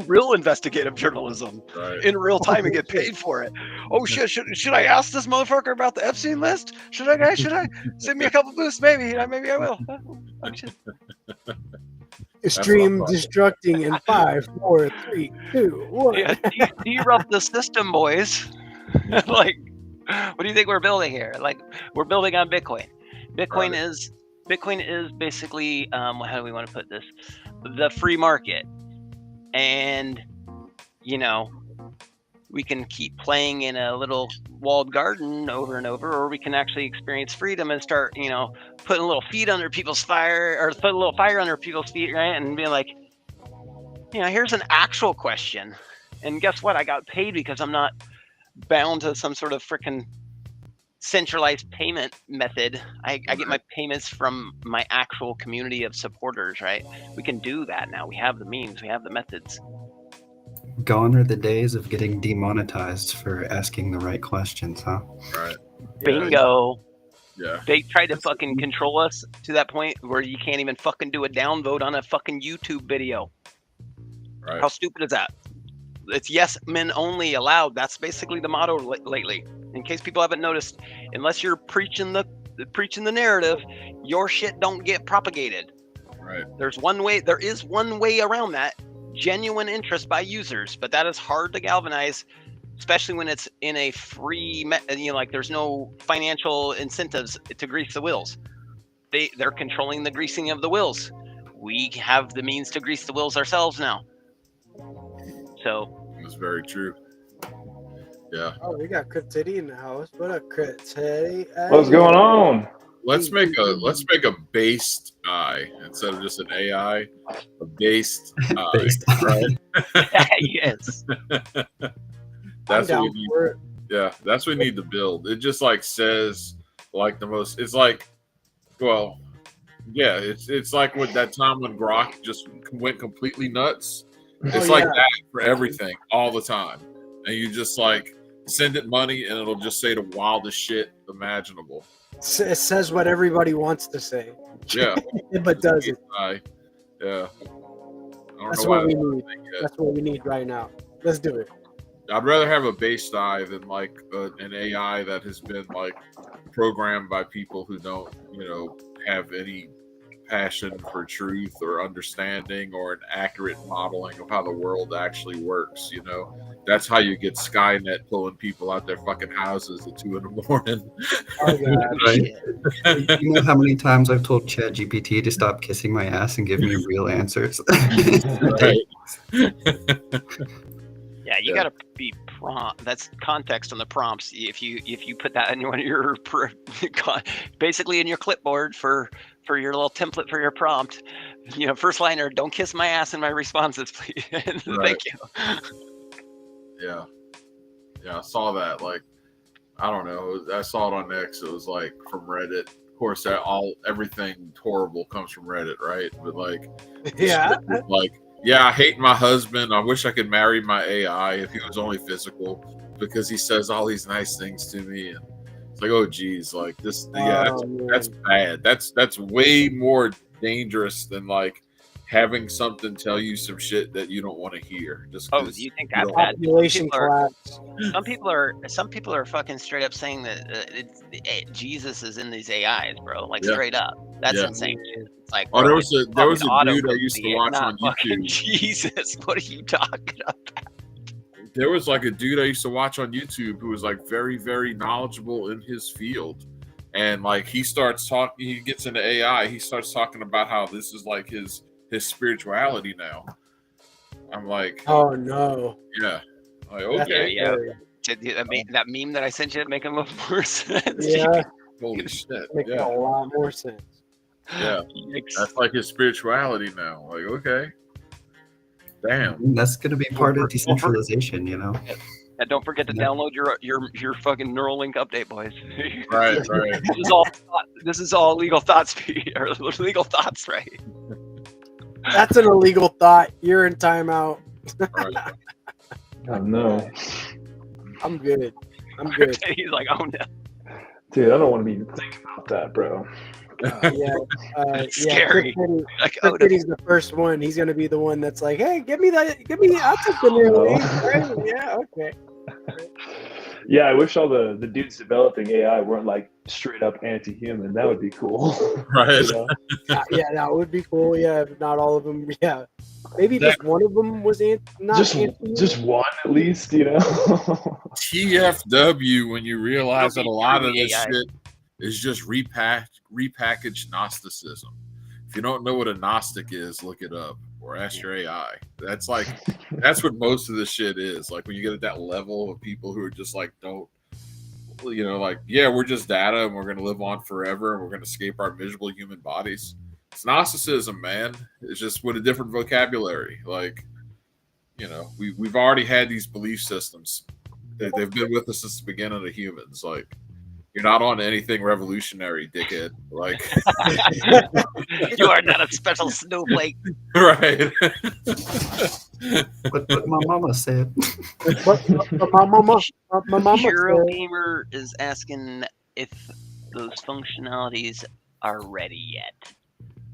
real investigative journalism right. in real time and get paid for it. Oh shit, should I ask this motherfucker about the Epstein list? Should I send me a couple boosts? Maybe I will. Oh, shit. Stream destructing in 5, 4, 3, 2, 1. Yeah, derupt the system, boys. Like, what do you think we're building here? Like, we're building on Bitcoin. Bitcoin is basically how do we want to put this? The free market, and you know, we can keep playing in a little walled garden over and over, or we can actually experience freedom and start, you know, putting a little feet under people's fire, or put a little fire under people's feet, right? And being like, you know, here's an actual question. And guess what? I got paid because I'm not bound to some sort of freaking centralized payment method. I get my payments from my actual community of supporters, right? We can do that now. We have the means, we have the methods. Gone are the days of getting demonetized for asking the right questions, huh? Right. Bingo. Yeah. They tried to fucking control us to that point where you can't even fucking do a downvote on a fucking YouTube video. Right. How stupid is that? It's yes men only allowed. That's basically the motto lately. In case people haven't noticed, unless you're preaching the narrative, your shit don't get propagated. Right. There is one way around that. Genuine interest by users, but that is hard to galvanize, especially when it's in a free, like there's no financial incentives to grease the wheels. They're controlling the greasing of the wheels. We have the means to grease the wheels ourselves now. So that's very true. Yeah. Oh, we got Crit Teddy in the house. What up, Crit Teddy? What's going on? Let's make a based eye instead of just an AI. A based eye. Based. Right? yes. That's what we need. Yeah, that's what we need to build. It just like says like the most. It's like, well, yeah. It's like with that time when Grok just went completely nuts. It's like that for everything all the time, and you just like send it money, and it'll just say the wildest shit imaginable. It says what everybody wants to say. Yeah, but doesn't. Yeah. That's what we need. That's what we need right now. Let's do it. I'd rather have a based eye than like an AI that has been like programmed by people who don't, have any passion for truth or understanding or an accurate modeling of how the world actually works. That's how you get Skynet pulling people out their fucking houses at 2 a.m. Oh, God. Right? You know how many times I've told ChatGPT to stop kissing my ass and give me real answers? Right. Yeah, you gotta be prompt. That's context on the prompts. If you put that in one of your basically in your clipboard for your little template for your prompt, first liner, don't kiss my ass in my responses, please. Thank you. Yeah, I saw that. Like, I don't know. I saw it on X. It was like from Reddit. Of course, everything horrible comes from Reddit, right? But like, yeah, like Yeah, I hate my husband. I wish I could marry my AI if he was only physical, because he says all these nice things to me, and it's like, oh geez, like this. Yeah, Oh, that's bad. That's way more dangerous than like having something tell you some shit that you don't want to hear. Just Oh, because you think you that's don't. bad? population People are- collapse. Some people are fucking straight up saying that Jesus is in these AIs, bro. Like Yeah. straight up. That's Yeah. insane. It's like, Oh, bro, there was a fucking dude I used to autocomplete, watch not on fucking YouTube. Jesus. What are you talking about? There was like a dude I used to watch on YouTube who was like very, very knowledgeable in his field. And like he starts talking, he gets into AI, he starts talking about how this is like his spirituality now. I'm like, Oh no. yeah. Like, That's okay. Yeah. scary. That meme that I sent you make a little more sense. Yeah, Holy shit. makes a Yeah. lot more sense. Yeah. Yikes. That's like his spirituality now. Like, okay. Damn. That's gonna be part of decentralization, you know. And don't forget to download your fucking Neuralink update, boys. Right. This is all legal thoughts, or legal thoughts, right? That's an illegal thought. You're in timeout. Right. Oh no, I'm good. I'm good. He's like, oh no. dude, I don't want to be thinking about that, bro. Yeah. Scary. Like, Chris Kitty's the first one. He's gonna be the one that's like, "Hey, give me that. Give me. I'll take the Neuralink." Right? Yeah. Okay. Yeah, I wish all the dudes developing AI weren't like straight up anti-human. That would be cool. Right. You know? Yeah, that would be cool. Yeah, if not all of them. Yeah, maybe just one of them was not Just one at least, you know. TFW when you realize that a lot of this AI. shit is just repackaged Gnosticism. If you don't know what a Gnostic is, look it up or ask your AI. That's what most of this shit is. Like when you get at that level of people who are just like, don't, you know, like, yeah, we're just data and we're going to live on forever and we're going to escape our miserable human bodies. It's Gnosticism, man. It's just with a different vocabulary. Like, you know, we've already had these belief systems. They've been with us since the beginning of humans. Like, you're not on anything revolutionary, dickhead. Like, You are not a special snowflake. right? But my mama said. my mama Hero said, Gamer is asking if those functionalities are ready yet.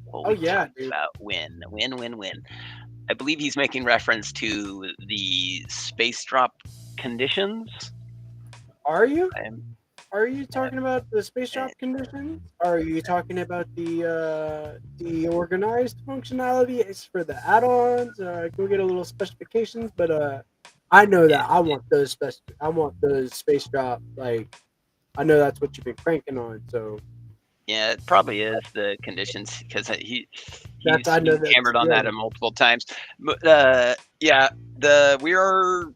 What Oh, we yeah, talked dude. about when. I believe he's making reference to the space drop conditions. "Are you? I'm- Are you talking about the space drop conditions? Are you talking about the organized functionality? It's for the add-ons. Go get a little specifications, but I know that I want those I want those space drop. Like, I know that's what you've been cranking on. So Yeah, it probably is the conditions because he's I know that's- hammered on yeah. that multiple times. But yeah, we are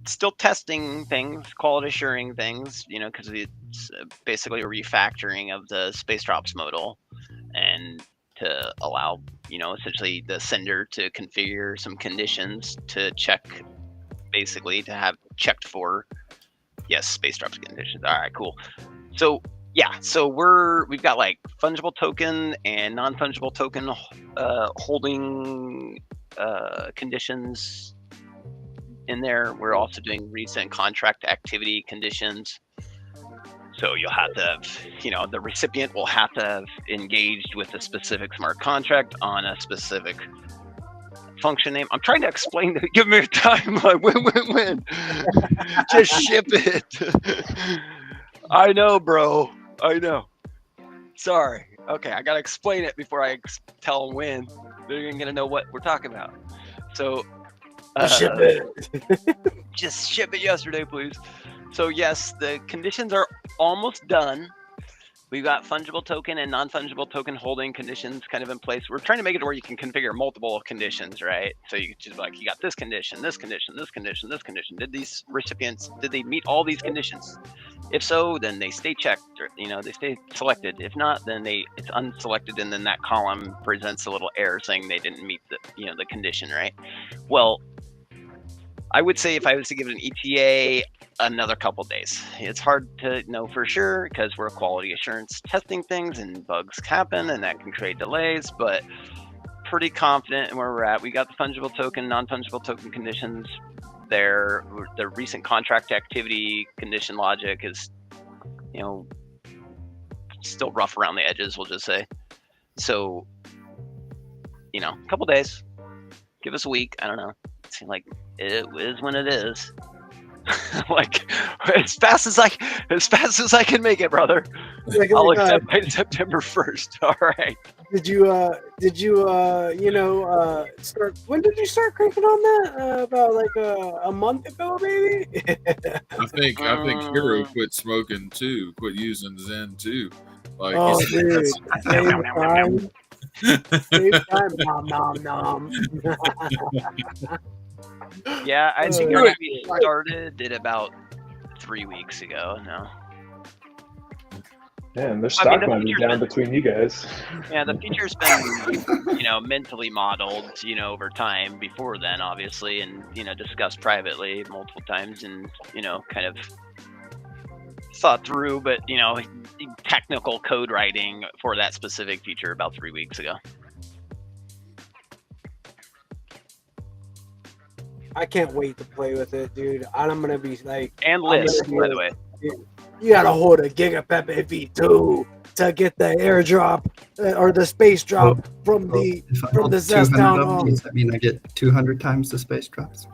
still testing things, quality assuring things, you know, because it's basically a refactoring of the space drops modal, and to allow, you know, essentially the sender to configure some conditions to check, basically to have checked for, yes, space drops conditions. All right, cool. So yeah, so we've got like fungible token and non-fungible token holding conditions in there. We're also doing recent contract activity conditions. So you'll have to have, you know, the recipient will have to have engaged with a specific smart contract on a specific function name. I'm trying to explain that. Give me a timeline. When. Just ship it. I know, bro. I know. Sorry. Okay, I gotta explain it before I tell them when. They're gonna know what we're talking about. So ship it. just ship it yesterday, please. So yes, the conditions are almost done. We've got fungible token and non-fungible token holding conditions kind of in place. We're trying to make it where you can configure multiple conditions, right? So you just like, you got this condition, this condition, this condition, this condition. Did these recipients, did they meet all these conditions? If so, then they stay checked, or, you know, they stay selected. If not, then it's unselected, and then that column presents a little error saying they didn't meet the, you know, the condition, right? Well, I would say if I was to give it an ETA, another couple days. It's hard to know for sure because we're quality assurance testing things and bugs happen and that can create delays, but pretty confident in where we're at. We got the fungible token, non-fungible token conditions there. The recent contract activity condition logic is, you know, still rough around the edges, we'll just say. So, you know, a couple days, give us a week. I don't know. It seems like it is when it is. Like as fast as I can make it, brother. Like, I'll like, accept by September 1st. All right. Did you start? When did you start cranking on that? About like a month ago, maybe. I think Hero quit smoking too, quit using Zen too. Like, Oh, he's- dude, that's- same time, nom nom. Yeah, I think do it. we started it about 3 weeks ago. No. Man, their I mean, stock the might be feature's down been- between you guys. Yeah, the feature's been, you know, mentally modeled, you know, over time before then, obviously, and, you know, discussed privately multiple times and, you know, kind of thought through, but, you know, technical code writing for that specific feature about 3 weeks ago. I can't wait to play with it, dude. I'm gonna be like, And I'm list, gonna be by the way. you gotta hold a Giga Pepe V2 to get the airdrop or the space drop from the If I from roll the 200 Zest Town of them, Hall. does that mean I get 200 times the space drops?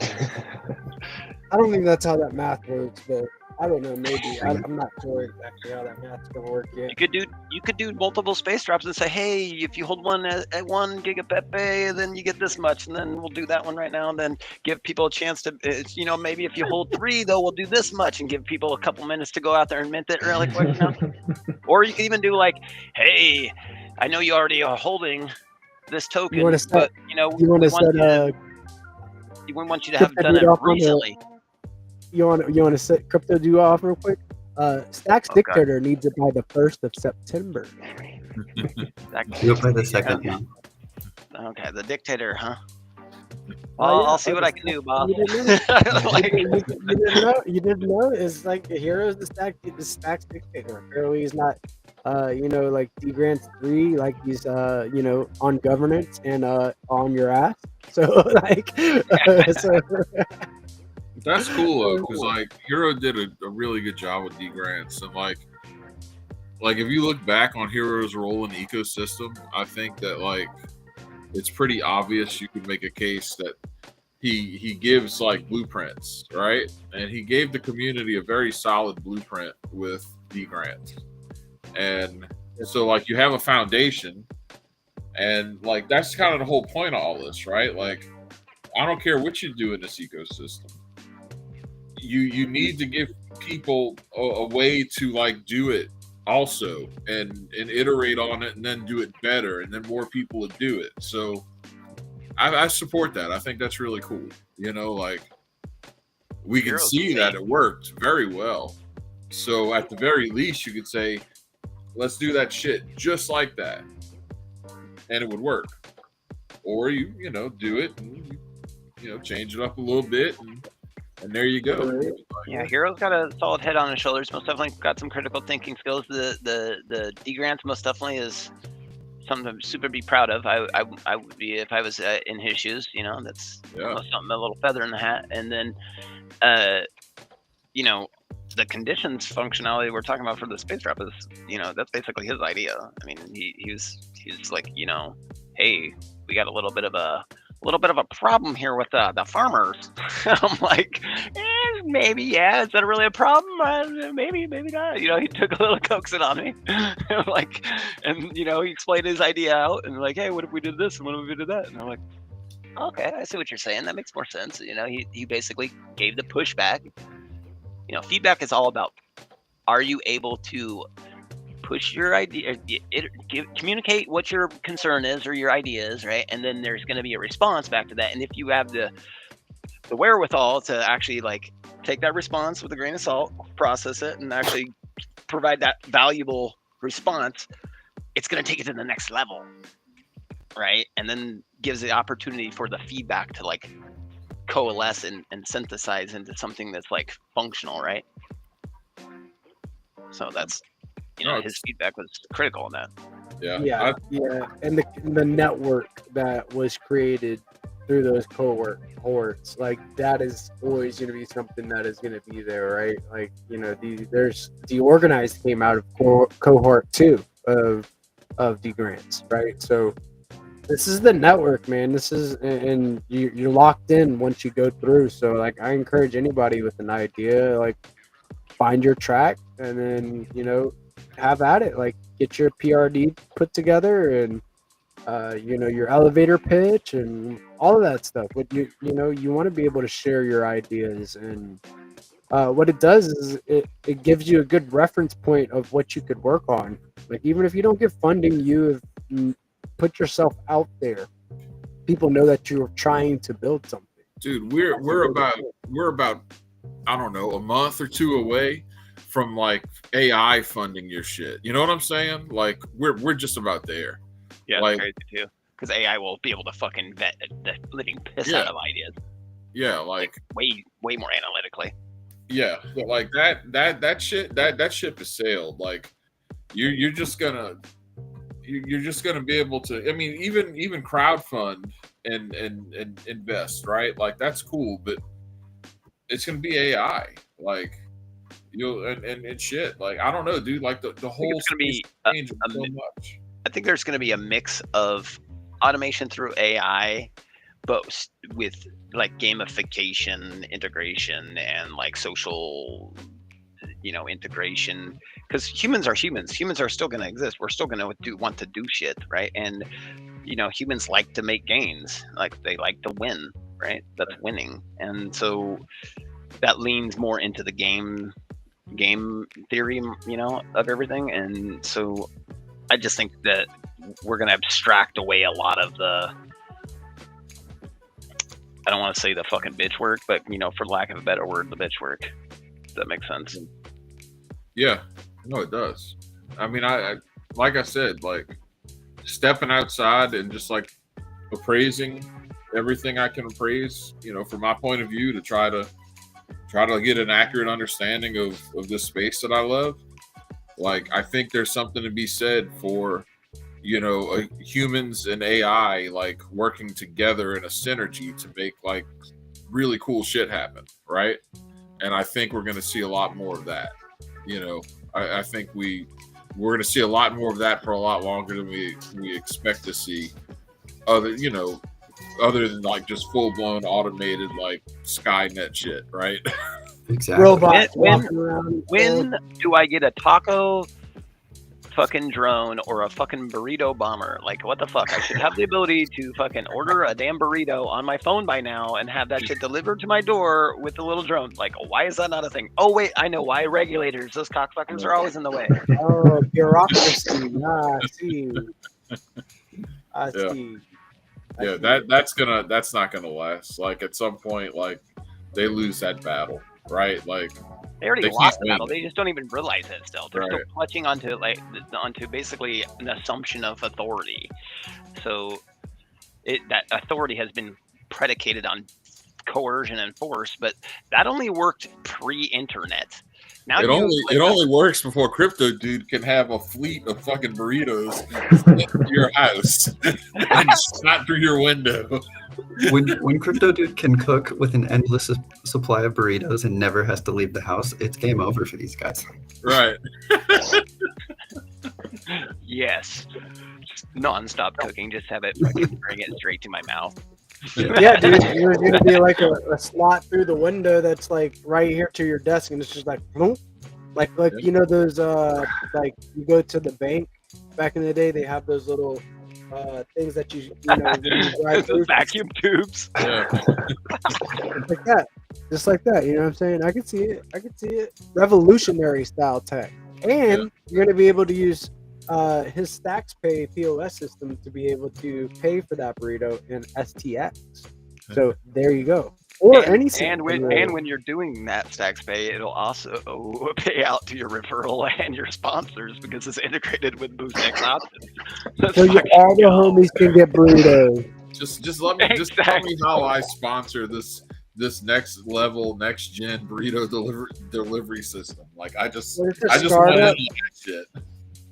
I don't think that's how that math works, but I don't know. Maybe I'm not sure exactly how that math's gonna work yet. You could do multiple space drops and say, hey, if you hold one at 1 gigapepe, then you get this much, and then we'll do that one right now, and then give people a chance to, you know, maybe if you hold 3, though, we'll do this much, and give people a couple minutes to go out there and mint it really quick. You know? Or you can even do like, hey, I know you already are holding this token, wanna set- but you know, You want to set we want you to have Crypto done it dude off on the- recently. you want to set crypto do off real quick? Stacks Okay. Dictator needs it by the 1st of September. Exactly. You'll play the second one. Okay, the dictator, huh? Oh, yeah. I'll see what I can do, Bob. You didn't know? Like- you didn't know? You didn't know? It's like Heroes the Stacks Dictator. Apparently he's not you know, like D-Grants 3, like he's you know, on governance and on your ass. So like so That's cool though, because like Hero did a really good job with D-Grants, and like if you look back on Hero's role in the ecosystem, I think that like it's pretty obvious you could make a case that he gives like blueprints, right? And he gave the community a very solid blueprint with D-Grants, and so like you have a foundation, and like that's kind of the whole point of all this, right? Like I don't care what you do in this ecosystem. You need to give people a way to like do it also and iterate on it and then do it better and then more people would do it. So I support that. I think that's really cool. You know, like we can Heroes see insane. that it worked very well. So at the very least, you could say, let's do that shit just like that, and it would work. Or you know do it and you know change it up a little bit and there you go. Yeah, Hero's got a solid head on his shoulders. Most definitely got some critical thinking skills. The D-Grants most definitely is something to super be proud of. I would be if I was in his shoes. You know, that's something, a little feather in the hat. And then, you know, the conditions functionality we're talking about for the space drop is, you know, that's basically his idea. I mean, he's like, you know, hey, we got a little bit of a problem here with the farmers. I'm like, maybe, yeah. Is that really a problem? Maybe not. You know, he took a little coaxing on me. Like, and, you know, he explained his idea out and like, hey, what if we did this and what if we did that? And I'm like, okay, I see what you're saying. That makes more sense. You know, he basically gave the pushback. You know, feedback is all about, are you able to push your idea, communicate what your concern is or your idea is, right? And then there's going to be a response back to that. And if you have the wherewithal to actually like take that response with a grain of salt, process it, and actually provide that valuable response, it's going to take it to the next level, right? And then gives the opportunity for the feedback to like coalesce and synthesize into something that's like functional, right? So that's, you know, his feedback was critical in that. Yeah, and the network that was created through those cohorts, like that is always going to be something that is going to be there, right? Like, you know, there's DeOrganized came out of cohort 2 of D grants, right? So this is the network, man. This is, and you're locked in once you go through. So like, I encourage anybody with an idea, like, find your track and then, you know, have at it. Like, get your PRD put together and you know, your elevator pitch and all of that stuff. What you know, you want to be able to share your ideas, and what it does is it gives you a good reference point of what you could work on. Like, even if you don't get funding, you have put yourself out there. People know that you're trying to build something. Dude, we're about I don't know, a month or two away from like AI funding your shit. You know what I'm saying? Like, we're just about there. Yeah, like, crazy too. Because AI will be able to fucking vet the living piss out of ideas. Yeah, like way more analytically. Yeah, like that ship is sailed. Like, you're just gonna be able to. I mean, even crowdfund and invest, right? Like, that's cool, but it's gonna be AI. Like, you'll and shit. Like, I don't know, dude. Like, the whole it's gonna be changing so much. I think there's going to be a mix of automation through AI, but with like gamification integration and like social, you know, integration. Because humans are humans. Humans are still going to exist. We're still going to want to do shit, right? And you know, humans like to make gains. Like, they like to win, right? That's winning. And so that leans more into the game theory, you know, of everything. And so I just think that we're going to abstract away a lot of the, I don't want to say the fucking bitch work, but, you know, for lack of a better word, the bitch work. Does that make sense? Yeah, no, it does. I mean, I like I said, like, stepping outside and just like appraising everything I can appraise, you know, from my point of view, to try to get an accurate understanding of this space that I love. Like, I think there's something to be said for, you know, humans and AI like working together in a synergy to make like really cool shit happen, right? And I think we're going to see a lot more of that. You know, I think we're going to see a lot more of that for a lot longer than we expect to see. Other than like just full blown automated like Skynet shit, right? Exactly. Robots When walking around. When do I get a taco fucking drone or a fucking burrito bomber? Like, what the fuck? I should have the ability to fucking order a damn burrito on my phone by now and have that shit delivered to my door with a little drone. Like, why is that not a thing? Oh wait, I know why. Regulators, those cockfuckers are always in the way. Oh, bureaucracy. I see. Yeah, that's not gonna last. Like, at some point, like, they lose that battle, right? Like, they already lost the battle. They just don't even realize it still. They're still clutching onto basically an assumption of authority. So that authority has been predicated on coercion and force, but that only worked pre-internet. Now it only works before Crypto Dude can have a fleet of fucking burritos in your house and shot through your window. When Crypto Dude can cook with an endless supply of burritos and never has to leave the house, it's game over for these guys. Right. Yes. Just non-stop cooking. Just have it fucking bring it straight to my mouth. Yeah, dude, there's gonna be like a slot through the window that's like right here to your desk, and it's just like, boom. like you know those like you go to the bank back in the day, they have those little things that you know when you drive through. Vacuum tubes. Yeah. Just like that. You know what I'm saying? I can see it. Revolutionary style tech, and you're gonna be able to use his Stacks Pay POS system to be able to pay for that burrito in STX. So there you go. Or any and when you're doing that Stacks Pay, it'll also pay out to your referral and your sponsors because it's integrated with BoostX options. So all the homies can get burritos. Just let me tell me how I sponsor this next level, next gen burrito delivery system. Like, I just want to do that shit.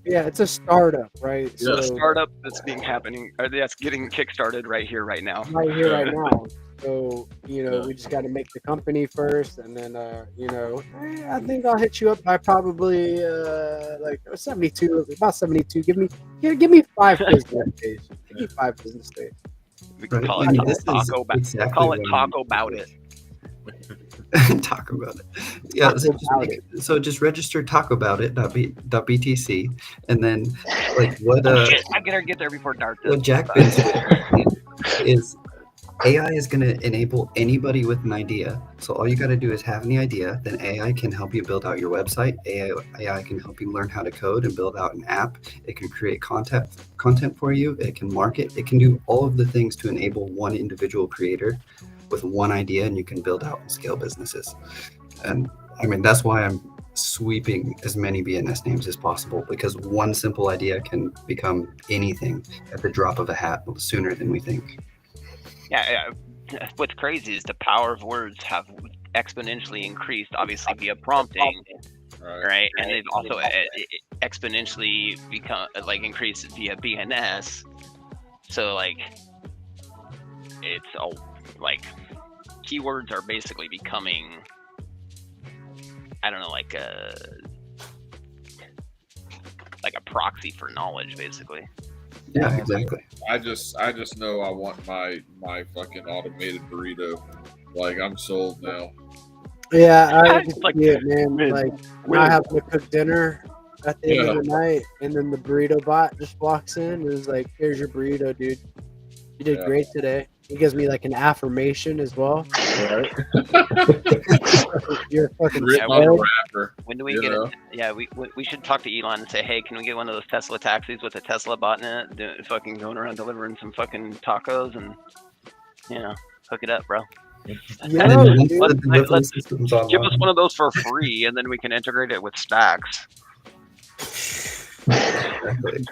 Yeah, it's a startup, right? Yeah. The So startup that's that's getting kickstarted right here, right now. right here, right now. So Yeah. we just got to make the company first, and then I think I'll hit you up by probably like 72, about 72. Give me 5 business days. Give me 5 business days. We can Right. call I it mean, this is Taco About. exactly Call it what Taco About it. Talk about it. Yeah. Talk So about just register talkabout.btc, and then like what Shit, I gotta get there before dark. what Jack Ben's is AI is going to enable anybody with an idea. So all you got to do is have the idea. Then AI can help you build out your website. AI can help you learn how to code and build out an app. It can create content for you. It can market. It can do all of the things to enable one individual creator with one idea, and you can build out and scale businesses. And I mean, that's why I'm sweeping as many BNS names as possible, because one simple idea can become anything at the drop of a hat sooner than we think. Yeah. What's crazy is the power of words have exponentially increased, obviously via prompting, right? And they've also exponentially become increased via BNS. So it's all keywords are basically becoming, I don't know, like a proxy for knowledge, basically. Yeah, exactly. I just know I want my fucking automated burrito. Like, I'm sold now. Yeah, I It's just like- see it, man. Like not having to cook dinner at the end Yeah. of the night, and then the burrito bot just walks in and is like, "Here's your burrito, dude. You did Yeah. great today." He gives me like an affirmation as well. Right? You're fucking Written Yeah, on a dead. wrapper. When do we You get know? it? Yeah, we should talk to Elon and say, hey, can we get one of those Tesla taxis with a Tesla bot in it, fucking going around delivering some fucking tacos and hook it up, bro. Yo, And then once dude. the delivery let's system's Give us online, one of those for free, and then we can integrate it with Stacks. exactly.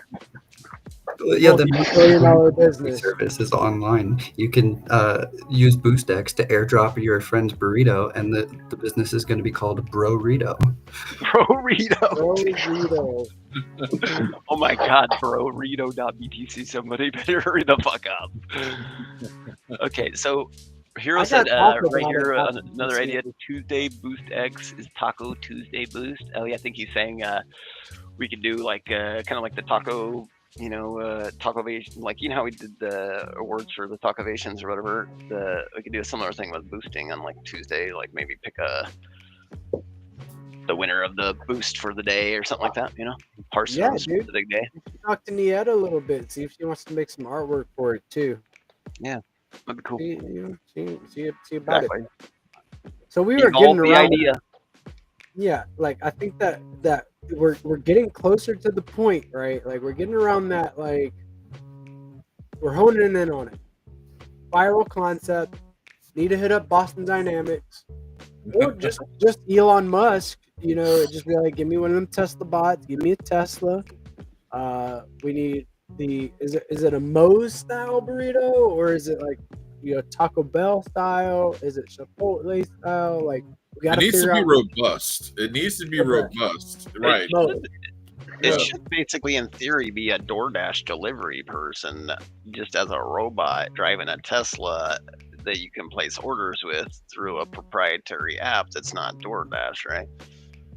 Yeah, the multi-billion-dollar business. service is online. You can use BoostX to airdrop your friend's burrito, and the business is going to be called Brorito. Brorito. Burrito. Oh my God, Brorito.btc. Somebody better hurry the fuck up. Okay, so Hero I said got Taco right Bell here at another BTC. idea. Tuesday Boost X is Taco Tuesday Boost. Oh yeah, I think he's saying we could do kind of like the taco. Tacovation, like how we did the awards for the Tacovations or whatever. We could do a similar thing with boosting on like Tuesday, like maybe pick the winner of the boost for the day or something like that. Parse Yeah, on a dude. specific day. Talk to Nieta a little bit. See if she wants to make some artwork for it too. That'd be cool. See about Exactly. it. So we were Evolve getting the around. idea. Yeah, like I think that we're getting closer to the point, right? Like we're getting around that, like we're honing in on it. Viral concept. Need to hit up Boston Dynamics, or just Elon Musk. Just be like, give me one of them Tesla bots. Give me a Tesla. We need is it a Moe's style burrito, or is it like Taco Bell style? Is it Chipotle style? Like we It got to needs to figure be out. robust. It needs to be Okay. robust. Right. Moe's. It Yeah. should basically, in theory, be a DoorDash delivery person, just as a robot driving a Tesla that you can place orders with through a proprietary app that's not DoorDash, right?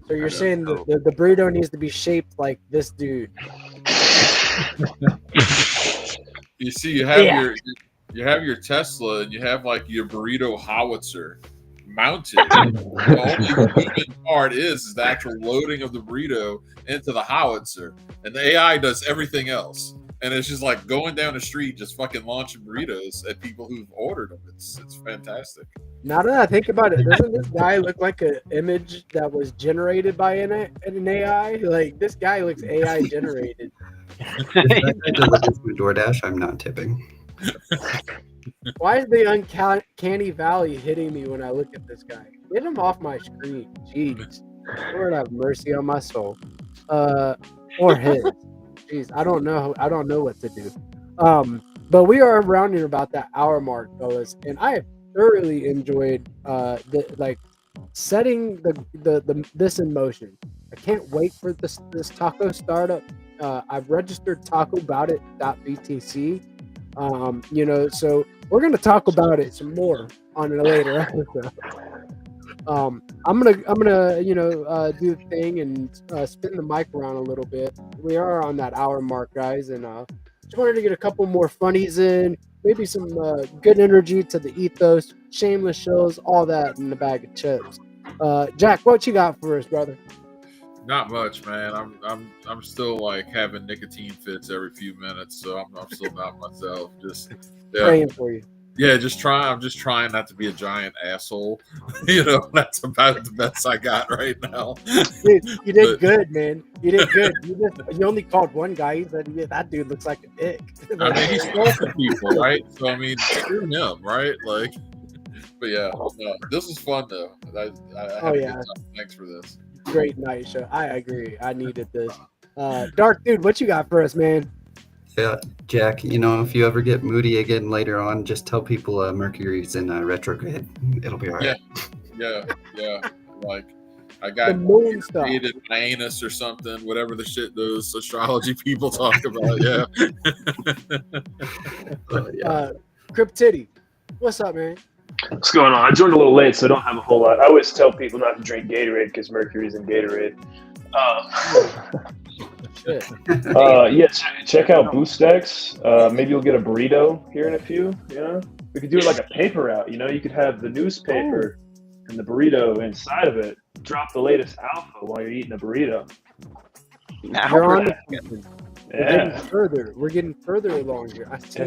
So you're Yeah. saying the burrito needs to be shaped like this dude? You see, you have Yeah. your Tesla, and you have like your burrito howitzer mounted. The only human part is the actual loading of the burrito into the howitzer, and the AI does everything else. And it's just like going down the street, just fucking launching burritos at people who've ordered them. It's fantastic. Now that I think about it, doesn't this guy look like an image that was generated by an AI? Like this guy looks AI generated. if that guy delivers through DoorDash, I'm not tipping. Why is the uncanny valley hitting me when I look at this guy? Get him off my screen. Jeez. Lord have mercy on my soul. Or his. Jeez, I don't know what to do. But we are rounding about that hour mark, fellas, and I have thoroughly enjoyed setting this in motion. I can't wait for this taco startup I've registered talkabout.it.btc. So we're gonna talk about it some more on a later episode. I'm gonna do the thing and spin the mic around a little bit. We are on that hour mark, guys, and just wanted to get a couple more funnies in, maybe some good energy to the ethos, shameless shows, all that in the bag of chips. Jack, what you got for us, brother? Not much, man. I'm still like having nicotine fits every few minutes, so I'm still not myself. Just Praying for you. Yeah, I'm just trying not to be a giant asshole. That's about the best I got right now. Dude, you did good, man. You did good. You only called one guy. He said, yeah, that dude looks like a dick. I mean, he stole from people, right? So I mean, screw him, right? Like, but yeah, no, this is fun though. I had a good time. Thanks for this. Great night show. I agree. I needed this. Dark dude, what you got for us, man? Yeah, Jack, if you ever get moody again later on, just tell people Mercury's in retrograde. It'll be all right. Yeah. Like, I got created my anus or something, whatever the shit those astrology people talk about. Yeah. Crypt Titty, what's up, man? What's going on? I joined a little late, so I don't have a whole lot. I always tell people not to drink Gatorade because Mercury's in Gatorade. Check out BoostX. Maybe you'll get a burrito here in a few. We could do it like a paper route. You could have the newspaper and the burrito inside of it. Drop the latest alpha while you're eating a burrito. We're getting further along here. I see.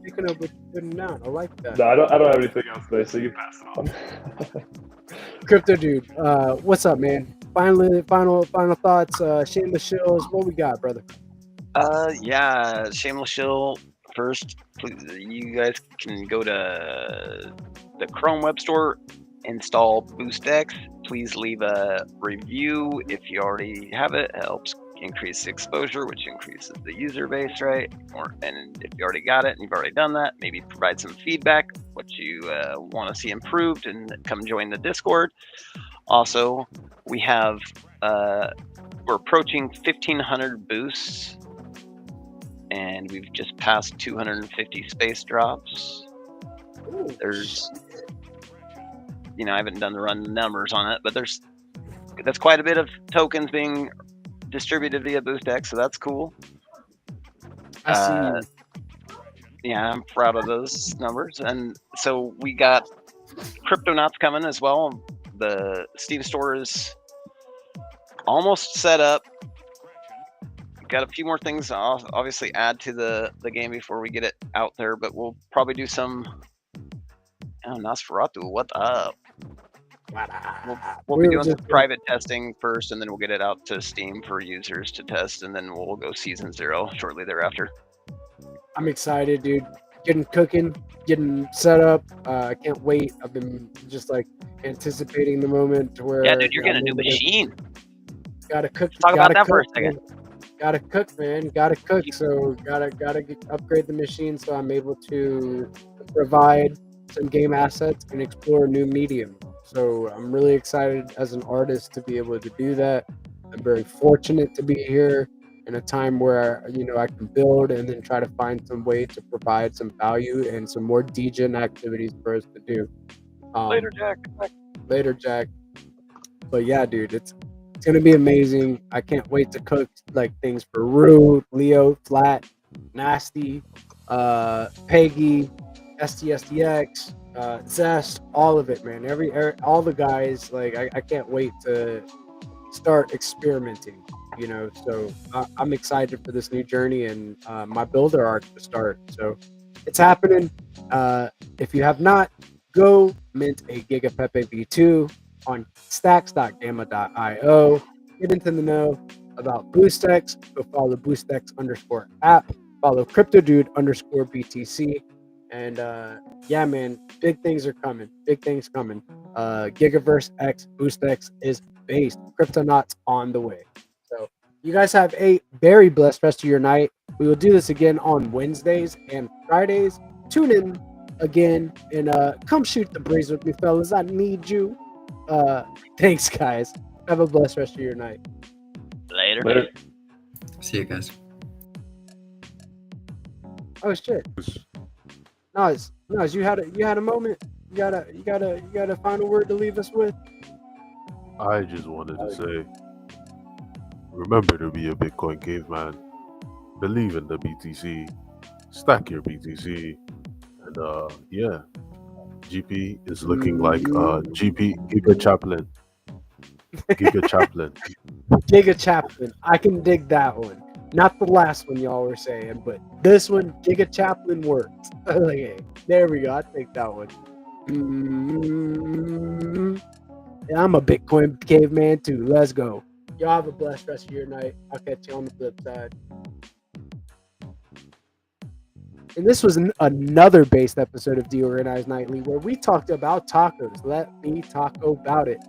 Picking up what you're putting down. I like that. No, I don't have anything else today, so you pass it on. Crypto dude, what's up, man? Final thoughts. Shameless shills. What we got, brother? Shameless shill. First, please, you guys can go to the Chrome Web Store, install BoostX. Please leave a review if you already have it. It helps increase exposure, which increases the user base, right? And if you already got it and you've already done that, maybe provide some feedback, what you want to see improved, and come join the Discord. Also, we have we're approaching 1,500 boosts, and we've just passed 250 space drops. There's, I haven't done the run numbers on it, but that's quite a bit of tokens being distributed via BoostX, so that's cool. I see. Yeah, I'm proud of those numbers. And so we got Cryptonauts coming as well. The Steam store is almost set up. Got a few more things I'll obviously add to the game before we get it out there, but we'll probably do some Nosferatu, what up? We'll be doing some private testing first, and then we'll get it out to Steam for users to test, and then we'll go season 0 shortly thereafter. I'm excited, dude. Getting set up. I can't wait. I've been just like anticipating the moment to where. Yeah, dude, you're getting a new machine. Gotta cook. Talk about that for a second. Gotta cook, man. Gotta cook. So gotta upgrade the machine so I'm able to provide some game assets and explore new medium. So I'm really excited as an artist to be able to do that. I'm very fortunate to be here in a time where I can build and then try to find some way to provide some value and some more degen activities for us to do. Later, Jack. But yeah, dude, it's gonna be amazing. I can't wait to cook like things for Rue, Leo, Flat, Nasty, Peggy, STSDX, Zest, all of it, man. All the guys, like I can't wait to start experimenting. So I'm excited for this new journey and my builder arc to start. So it's happening. If you have not, go mint a Giga Pepe V2 on stacks.gamma.io. Get into the know about BoostX. Go follow BoostX_app. Follow CryptoDude_BTC. And yeah, man, big things are coming. Gigaverse X BoostX is based. Cryptonauts on the way. So you guys have a very blessed rest of your night. We will do this again on Wednesdays and Fridays. Tune in again and come shoot the breeze with me, fellas. I need you. Thanks, guys. Have a blessed rest of your night. Later. See you guys. Oh shit. Nas, you had a moment. You got a final word to leave us with. I just wanted to say, remember to be a Bitcoin caveman. Believe in the BTC. Stack your BTC. And yeah, GP is looking like GP Giga Chaplin. Giga Chaplin. Giga Chaplin. I can dig that one. Not the last one y'all were saying, but this one, Giga Chaplin works. Okay, there we go. I take that one. Yeah, I'm a Bitcoin caveman too. Let's go. Y'all have a blessed rest of your night. I'll catch you on the flip side. And this was another based episode of DeOrganized Nightly where we talked about tacos. Let me talk about it.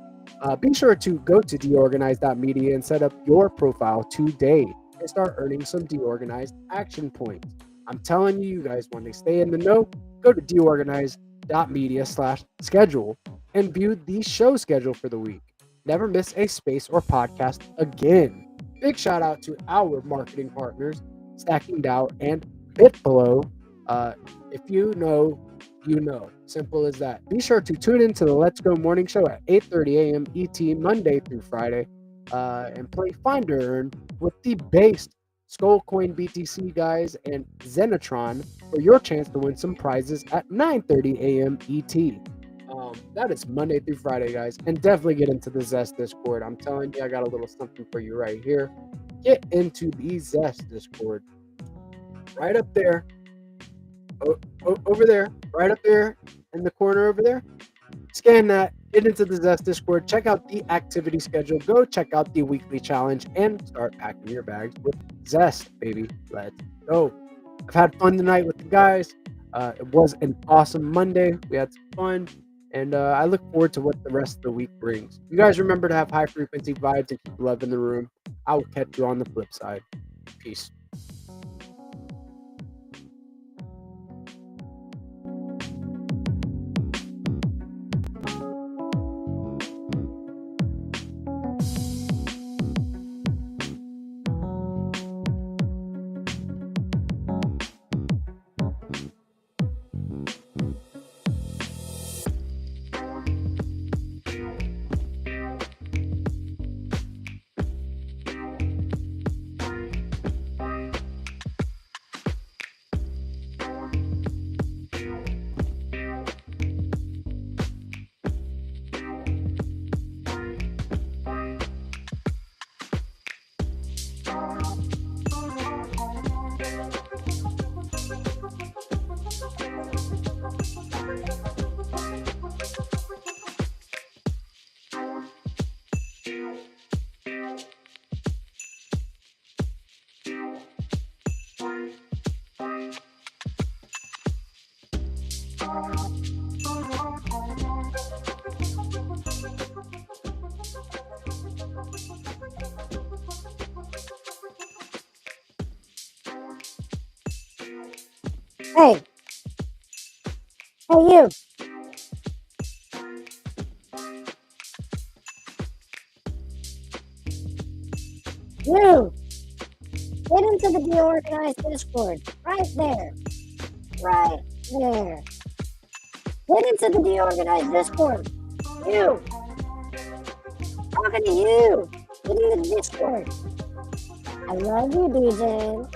Be sure to go to DeOrganized.media and set up your profile today and start earning some DeOrganized action points. I'm telling you, you guys want to stay in the know, go to DeOrganized.media/schedule and view the show schedule for the week. Never miss a space or podcast again. Big shout out to our marketing partners, Stacking DAO and BitBlow. If you know, you know. Simple as that. Be sure to tune into the Let's Go morning show at 8:30 a.m. ET Monday through Friday and play Find or Earn with the based Skullcoin BTC guys and Zenatron for your chance to win some prizes at 9:30 a.m. ET. That is Monday through Friday, guys. And definitely get into the Zest Discord. I'm telling you, I got a little something for you right here. Get into the Zest Discord. Right up there. Over there. Right up there in the corner over there. Scan that. Get into the Zest Discord. Check out the activity schedule. Go check out the weekly challenge and start packing your bags with Zest, baby. Let's go. I've had fun tonight with the guys. It was an awesome Monday. We had some fun. And I look forward to what the rest of the week brings. You guys remember to have high frequency vibes and keep love in the room. I will catch you on the flip side. Peace. Hey. Hey, you. You. Get into the DeOrganized Discord. Right there. Right there. Get into the DeOrganized Discord. You. Talking to you. Get into the Discord. I love you, DJ.